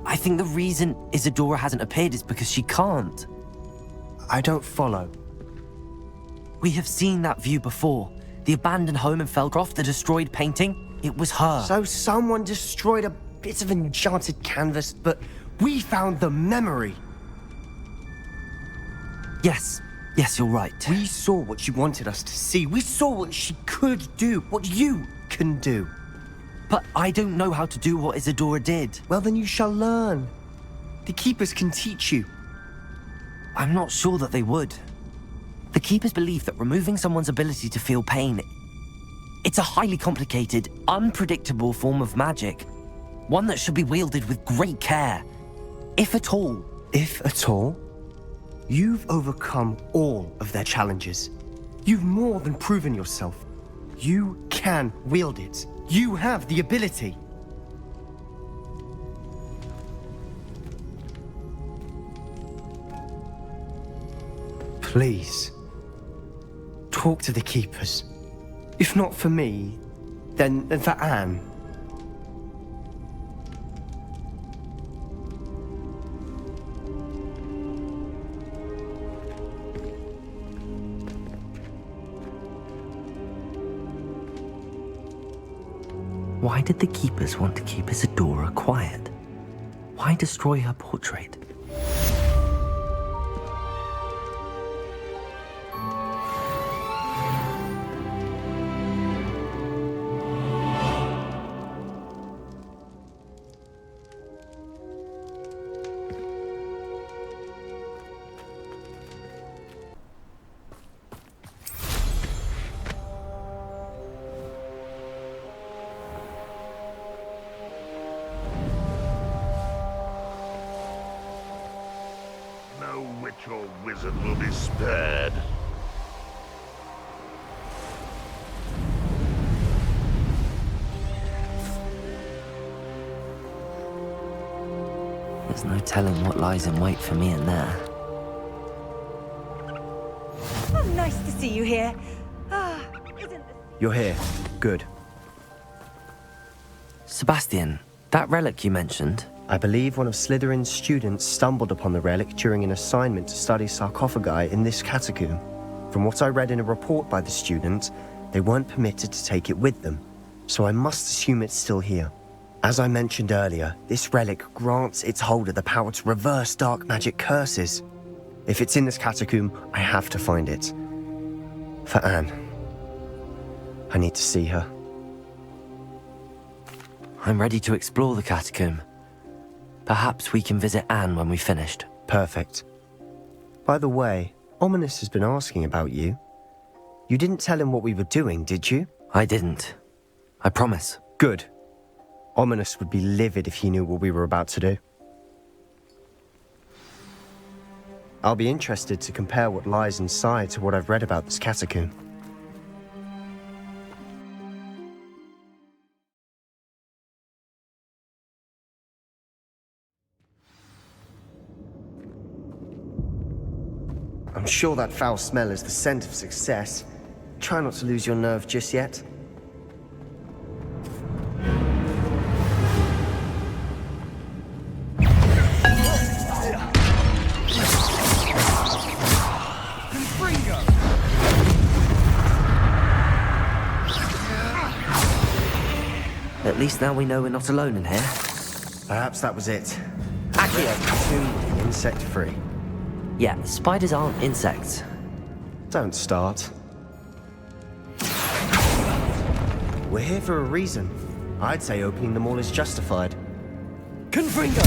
I think the reason Isadora hasn't appeared is because she can't. I don't follow. We have seen that view before. The abandoned home in Feldcroft, the destroyed painting. It was her. So someone destroyed a bit of enchanted canvas, but we found the memory. Yes, you're right. We saw what she wanted us to see. We saw what she could do, what you can do. But I don't know how to do what Isadora did. Well, then you shall learn. The Keepers can teach you. I'm not sure that they would. The Keepers believe that removing someone's ability to feel pain, it's a highly complicated, unpredictable form of magic. One that should be wielded with great care. If at all. If at all? You've overcome all of their challenges. You've more than proven yourself. You can wield it. You have the ability. Please, talk to the Keepers. If not for me, then for Anne. Why did the Keepers want to keep Isadora quiet? Why destroy her portrait? Or wizard will be spared. There's no telling what lies in wait for me in there. Oh, nice to see you here. Isn't this... You're here. Good. Sebastian, that relic you mentioned, I believe one of Slytherin's students stumbled upon the relic during an assignment to study sarcophagi in this catacomb. From what I read in a report by the student, they weren't permitted to take it with them, so I must assume it's still here. As I mentioned earlier, this relic grants its holder the power to reverse dark magic curses. If it's in this catacomb, I have to find it. For Anne. I need to see her. I'm ready to explore the catacomb. Perhaps we can visit Anne when we've finished. Perfect. By the way, Ominous has been asking about you. You didn't tell him what we were doing, did you? I didn't. I promise. Good. Ominous would be livid if he knew what we were about to do. I'll be interested to compare what lies inside to what I've read about this catacomb. I'm sure that foul smell is the scent of success. Try not to lose your nerve just yet. At least now we know we're not alone in here. Perhaps that was it. Accio, tomb insect-free. Yeah, spiders aren't insects. Don't start. We're here for a reason. I'd say opening them all is justified. Confringo!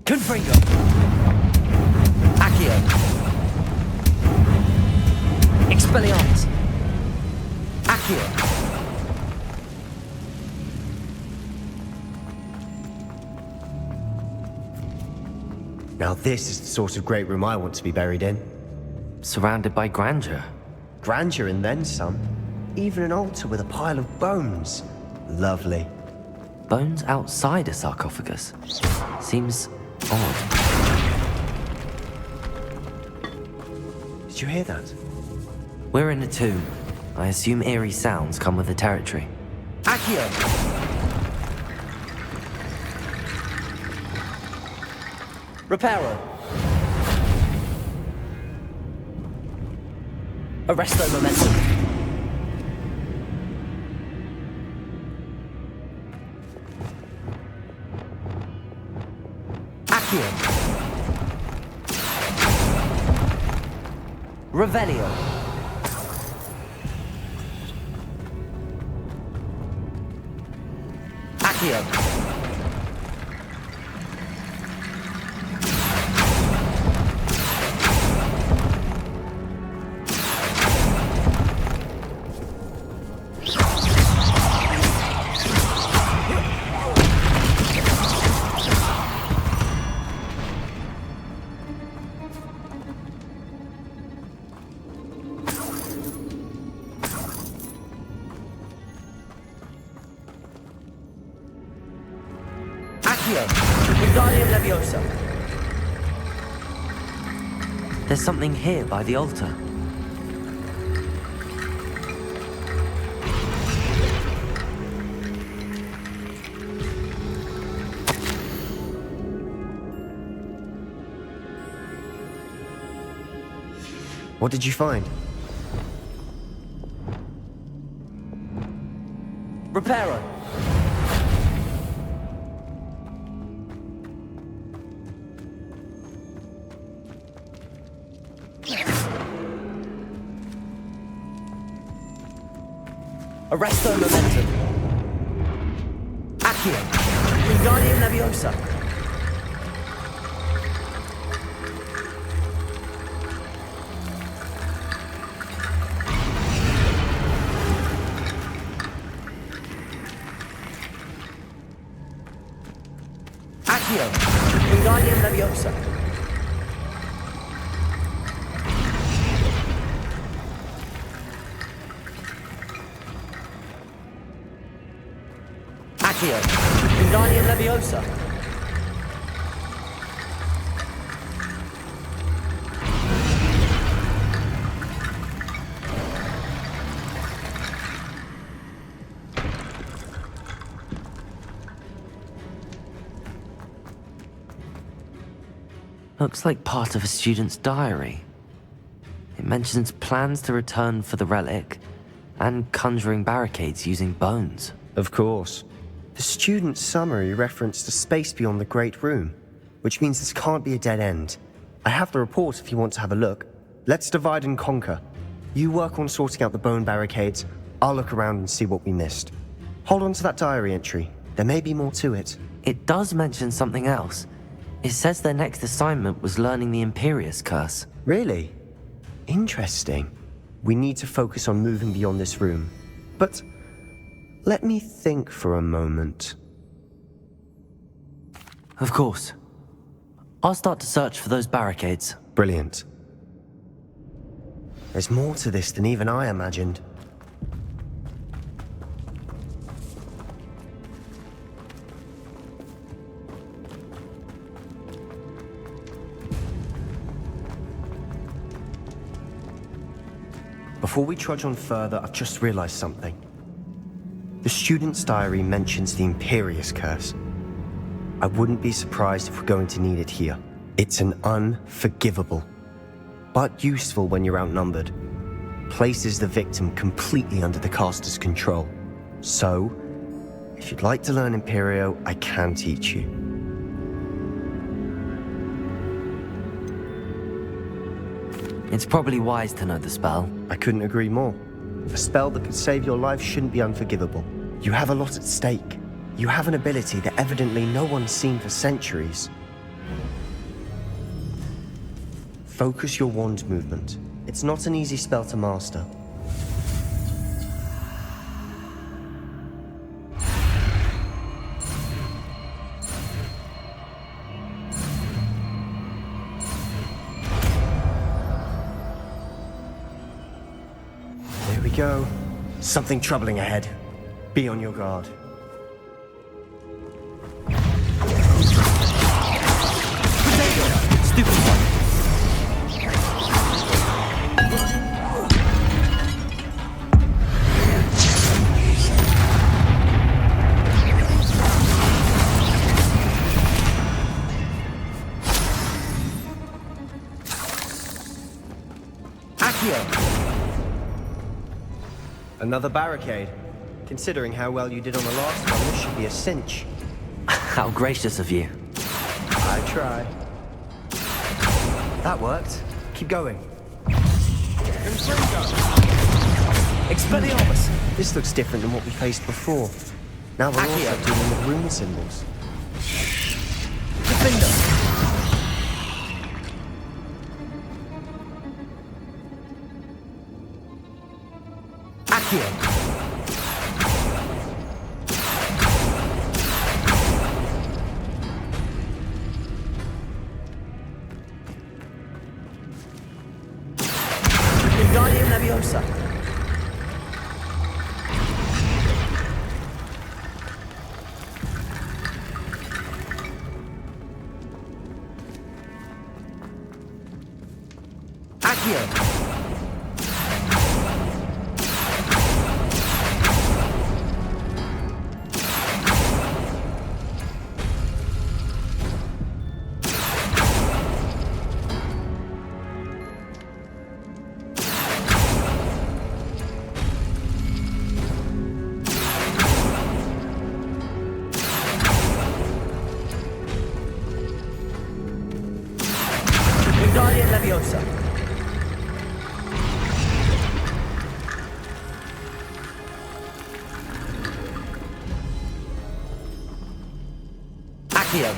Confringo! Accio! Expelliarmus! Accio! Now this is the sort of great room I want to be buried in. Surrounded by grandeur. Grandeur and then some. Even an altar with a pile of bones. Lovely. Bones outside a sarcophagus. Seems odd. Did you hear that? We're in a tomb. I assume eerie sounds come with the territory. Accio! Reparo! Arresto momentum! Accio! Revelio! Accio! Wingardium Leviosa. There's something here by the altar. What did you find? Reparo. Arresto momentum. Accio. Wingardium Leviosa. Accio. Wingardium Leviosa. Accio. Wingardium Leviosa. Looks like part of a student's diary. It mentions plans to return for the relic and conjuring barricades using bones. Of course. The student's summary referenced a space beyond the Great Room, which means this can't be a dead end. I have the report if you want to have a look. Let's divide and conquer. You work on sorting out the bone barricades, I'll look around and see what we missed. Hold on to that diary entry. There may be more to it. It does mention something else. It says their next assignment was learning the Imperius Curse. Really? Interesting. We need to focus on moving beyond this room. But let me think for a moment. Of course. I'll start to search for those barricades. Brilliant. There's more to this than even I imagined. Before we trudge on further, I've just realized something. The student's diary mentions the Imperius Curse. I wouldn't be surprised if we're going to need it here. It's an unforgivable, but useful when you're outnumbered. Places the victim completely under the caster's control. So, if you'd like to learn Imperio, I can teach you. It's probably wise to know the spell. I couldn't agree more. A spell that could save your life shouldn't be unforgivable. You have a lot at stake. You have an ability that evidently no one's seen for centuries. Focus your wand movement. It's not an easy spell to master. There we go. Something troubling ahead. Be on your guard. Stupid one. Another barricade. Considering how well you did on the last one, this should be a cinch. How gracious of you. I try. That worked. Keep going. Expelliarmus! This looks different than what we faced before. Now we're also dealing with rune symbols. Defender! Accio! Wingardium Leviosa! Accio! Wingardium Leviosa! Accio!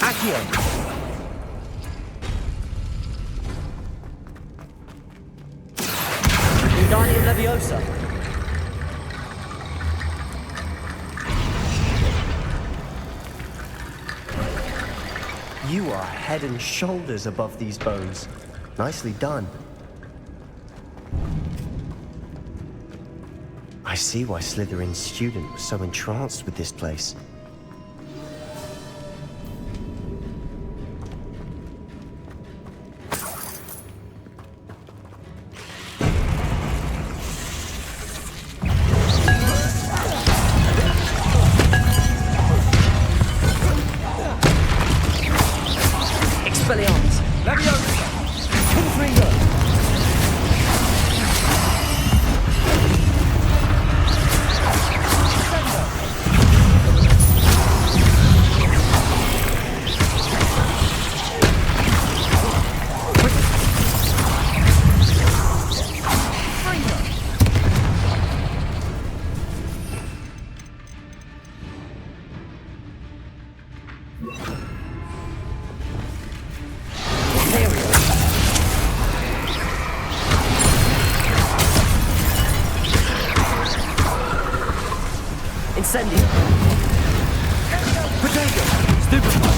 Accio! Wingardium Leviosa! You are head and shoulders above these bones. Nicely done. I see why Slytherin's student was so entranced with this place. Expelliarmus! Leviosa! Confringo! Incendio! Potato! Stupefy!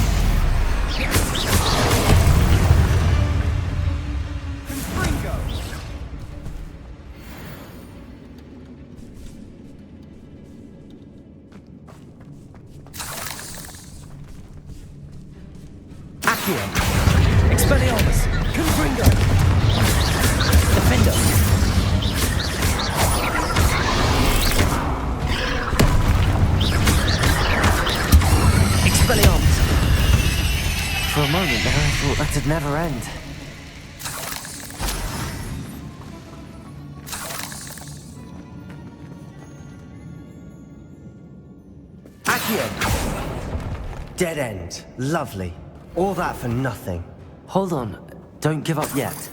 Accio! Expelliarmus! Confringo! Defender! Expelliarmus! For a moment there I thought that'd never end. Accio! Dead end. Lovely. All that for nothing. Hold on, don't give up yet.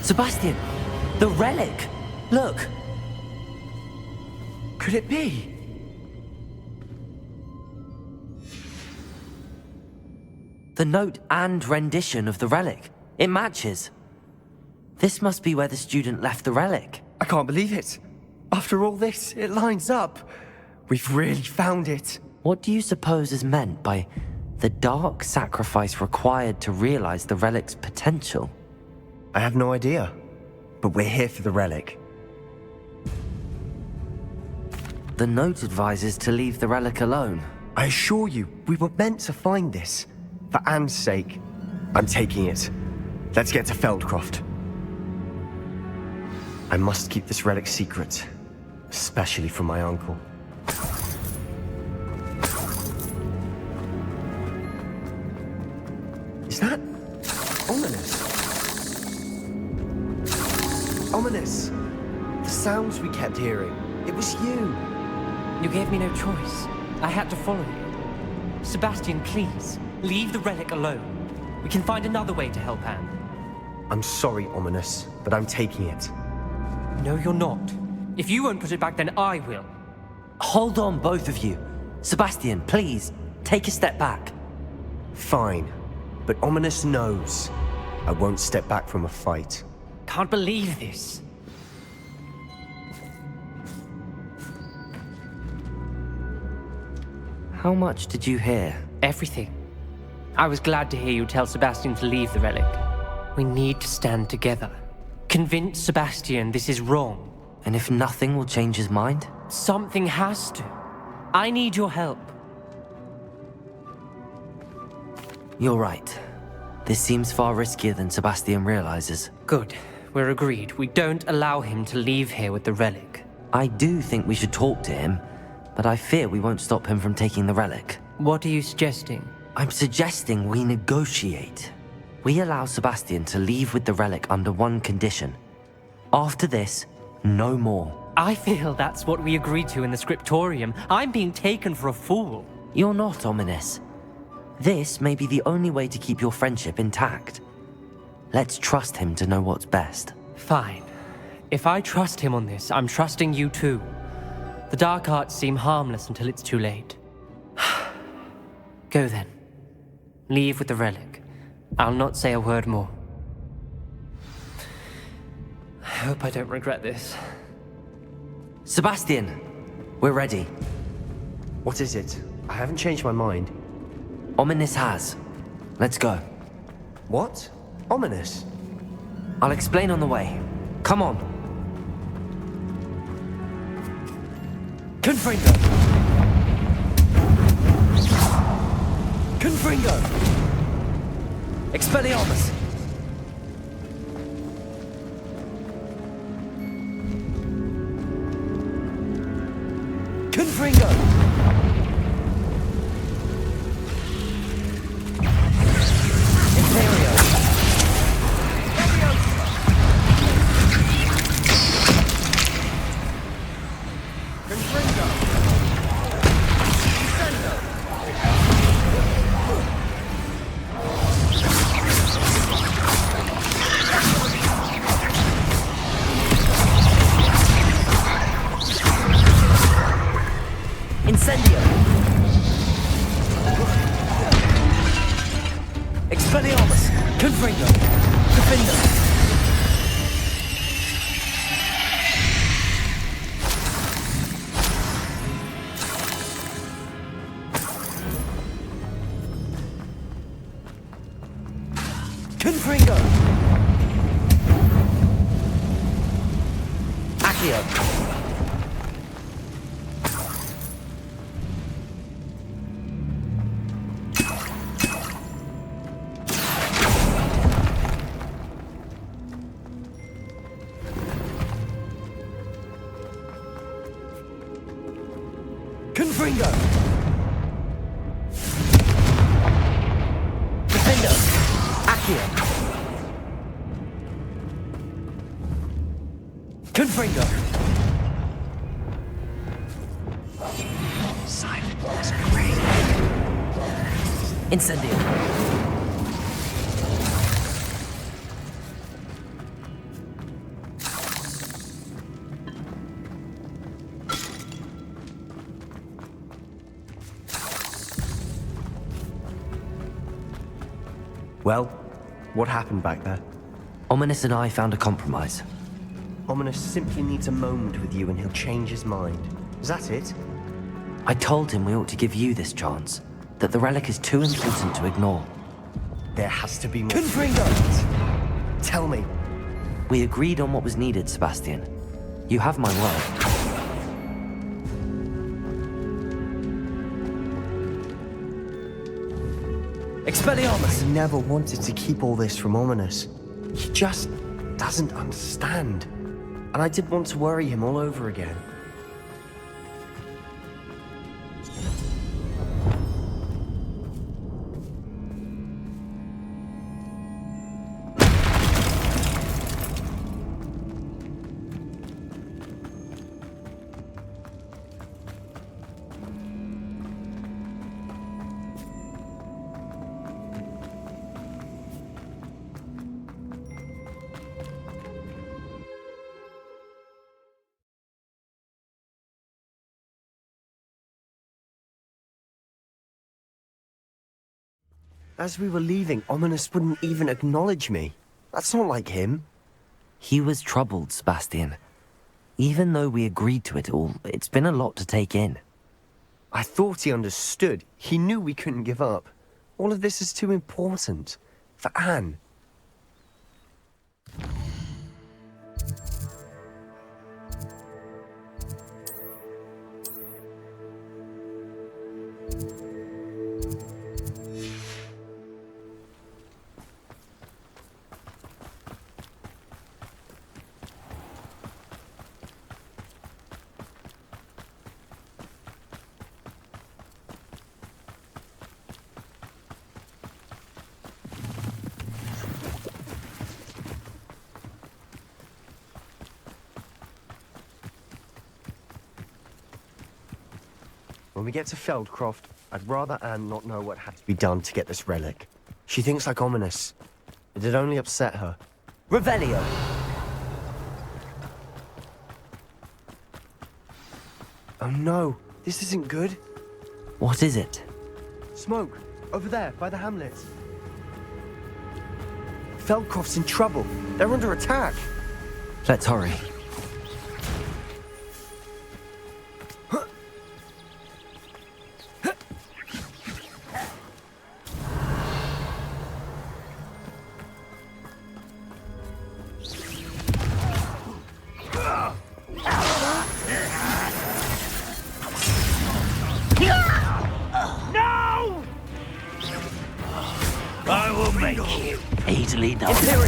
Sebastian! The relic! Look! Could it be? The note and rendition of the relic. It matches. This must be where the student left the relic. I can't believe it. After all this, it lines up. We've really found it. What do you suppose is meant by the dark sacrifice required to realize the relic's potential? I have no idea. But we're here for the relic. The note advises to leave the relic alone. I assure you, we were meant to find this. For Anne's sake. I'm taking it. Let's get to Feldcroft. I must keep this relic secret. Especially from my uncle. Is that ominous? Ominous. The sounds we kept hearing. It was you. You gave me no choice. I had to follow you. Sebastian, please, leave the relic alone. We can find another way to help Anne. I'm sorry, Ominous, but I'm taking it. No, you're not. If you won't put it back, then I will. Hold on, both of you. Sebastian, please, take a step back. Fine. But Ominous knows. I won't step back from a fight. Can't believe this. How much did you hear? Everything. I was glad to hear you tell Sebastian to leave the relic. We need to stand together. Convince Sebastian this is wrong. And if nothing will change his mind? Something has to. I need your help. You're right. This seems far riskier than Sebastian realizes. Good. We're agreed. We don't allow him to leave here with the relic. I do think we should talk to him, but I fear we won't stop him from taking the relic. What are you suggesting? I'm suggesting we negotiate. We allow Sebastian to leave with the relic under one condition. After this, no more. I feel that's what we agreed to in the scriptorium. I'm being taken for a fool. You're not, Ominous. This may be the only way to keep your friendship intact. Let's trust him to know what's best. Fine. If I trust him on this, I'm trusting you too. The dark arts seem harmless until it's too late. Go then. Leave with the relic. I'll not say a word more. I hope I don't regret this. Sebastian, we're ready. What is it? I haven't changed my mind. Ominous has. Let's go. What? Ominous? I'll explain on the way. Come on. Confringo! Confringo! Expelliarmus! Confringo! Imperius! Incendio! Expelliarmus! Confringo! Defender! Confringo! Accio! Confringo! Defender! Accio! Confringo! Silent as a grave. Incendio! Well, what happened back there? Ominous and I found a compromise. Ominous simply needs a moment with you and he'll change his mind. Is that it? I told him we ought to give you this chance, that the relic is too important to ignore. There has to be more. Confringo! Tell me. We agreed on what was needed, Sebastian. You have my word. Expelliarmus! I never wanted to keep all this from Ominous. He just doesn't understand. And I didn't want to worry him all over again. As we were leaving, Ominous wouldn't even acknowledge me. That's not like him. He was troubled, Sebastian. Even though we agreed to it all, it's been a lot to take in. I thought he understood. He knew we couldn't give up. All of this is too important. For Anne. When we get to Feldcroft, I'd rather Anne not know what had to be done to get this relic. She thinks like Ominous. It'd only upset her. Revelio! Oh no, this isn't good. What is it? Smoke, over there, by the hamlet. Feldcroft's in trouble. They're under attack. Let's hurry. I will make you easily done. Over here.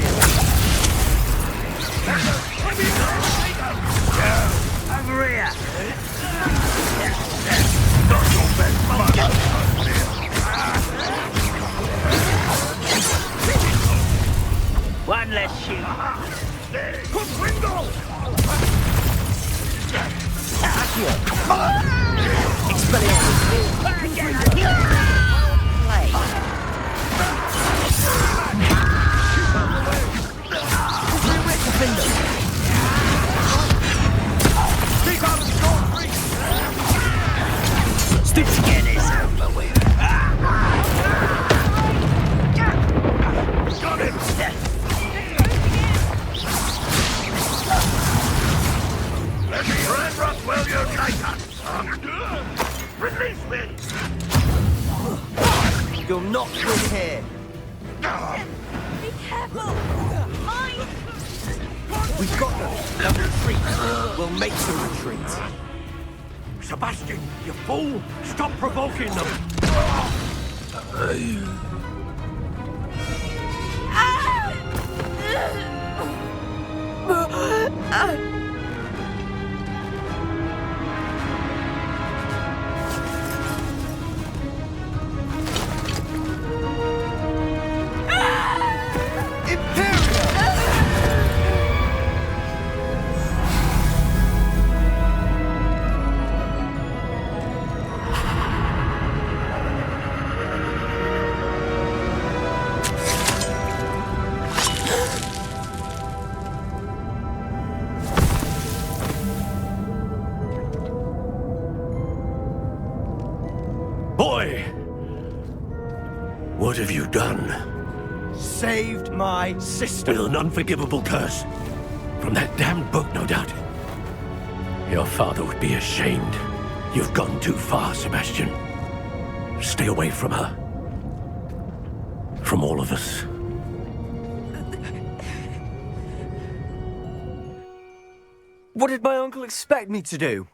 Not your best mother. One less shoot. Stick together, it's over with. Got it! You'll not win here. Be careful! Mine! We've got them. They'll retreat. We'll make them retreat. Sebastian, you fool! Stop provoking them! Boy! What have you done? Saved my sister. With an unforgivable curse. From that damned book, no doubt. Your father would be ashamed. You've gone too far, Sebastian. Stay away from her. From all of us. What did my uncle expect me to do?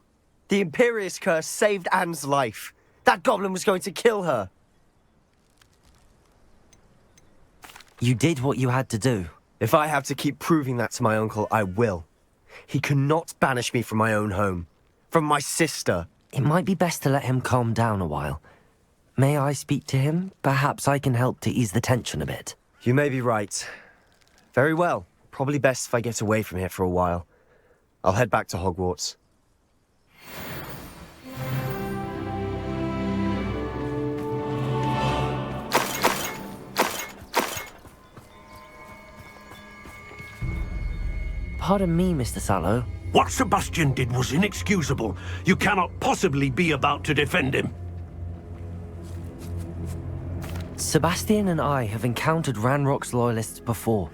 The Imperius Curse saved Anne's life. That goblin was going to kill her. You did what you had to do. If I have to keep proving that to my uncle, I will. He cannot banish me from my own home. From my sister. It might be best to let him calm down a while. May I speak to him? Perhaps I can help to ease the tension a bit. You may be right. Very well. Probably best if I get away from here for a while. I'll head back to Hogwarts. Pardon me, Mr. Sallow. What Sebastian did was inexcusable. You cannot possibly be about to defend him. Sebastian and I have encountered Ranrock's loyalists before.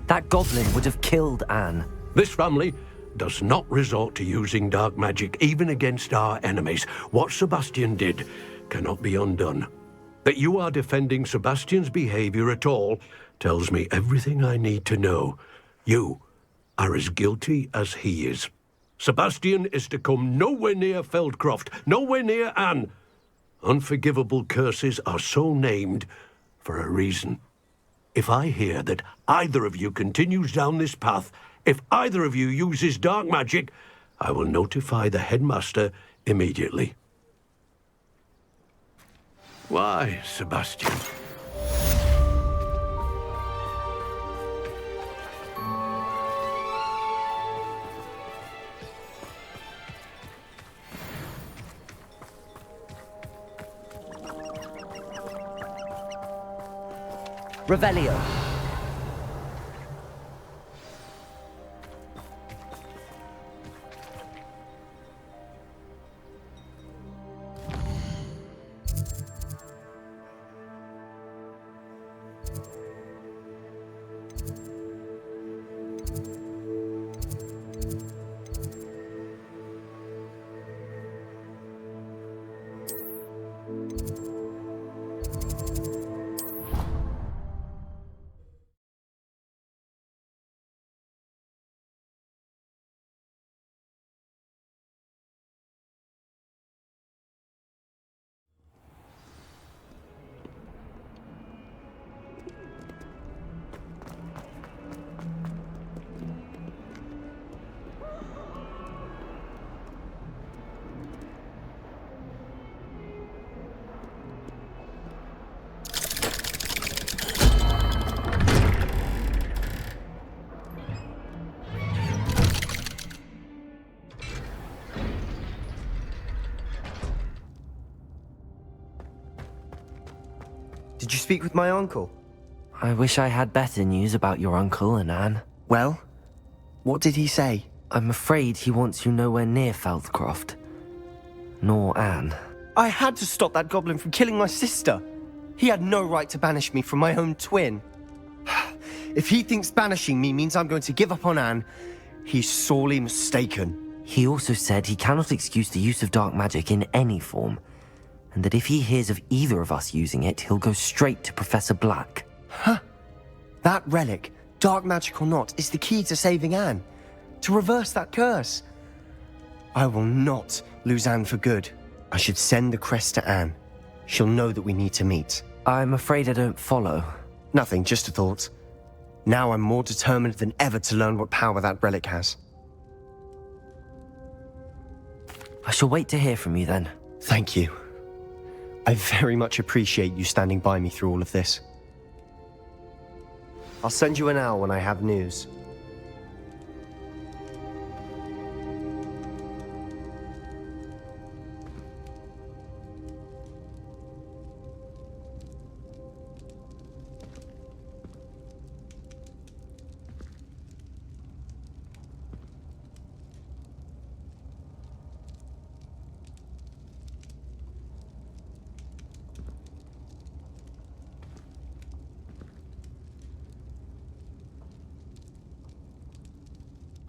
That goblin would have killed Anne. This family does not resort to using dark magic even against our enemies. What Sebastian did cannot be undone. That you are defending Sebastian's behavior at all tells me everything I need to know. You are as guilty as he is. Sebastian is to come nowhere near Feldcroft, nowhere near Anne. Unforgivable curses are so named for a reason. If I hear that either of you continues down this path, if either of you uses dark magic, I will notify the headmaster immediately. Why, Sebastian? Revelio. Did you speak with my uncle? I wish I had better news about your uncle and Anne. Well, what did he say? I'm afraid he wants you nowhere near Feldcroft. Nor Anne. I had to stop that goblin from killing my sister. He had no right to banish me from my own twin. If he thinks banishing me means I'm going to give up on Anne, he's sorely mistaken. He also said he cannot excuse the use of dark magic in any form. and that if he hears of either of us using it, he'll go straight to Professor Black. Huh. That relic, dark magic or not, is the key to saving Anne. To reverse that curse. I will not lose Anne for good. I should send the crest to Anne. She'll know that we need to meet. I'm afraid I don't follow. Nothing, just a thought. Now I'm more determined than ever to learn what power that relic has. I shall wait to hear from you then. Thank you. I very much appreciate you standing by me through all of this. I'll send you an owl when I have news.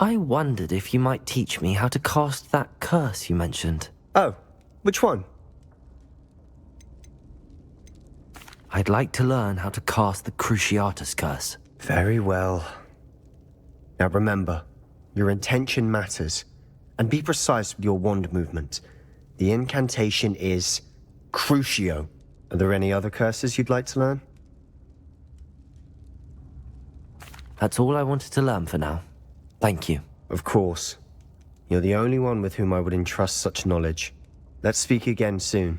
I wondered if you might teach me how to cast that curse you mentioned. Oh, which one? I'd like to learn how to cast the Cruciatus curse. Very well. Now remember, your intention matters, and be precise with your wand movement. The incantation is Crucio. Are there any other curses you'd like to learn? That's all I wanted to learn for now. Thank you. Of course. You're the only one with whom I would entrust such knowledge. Let's speak again soon.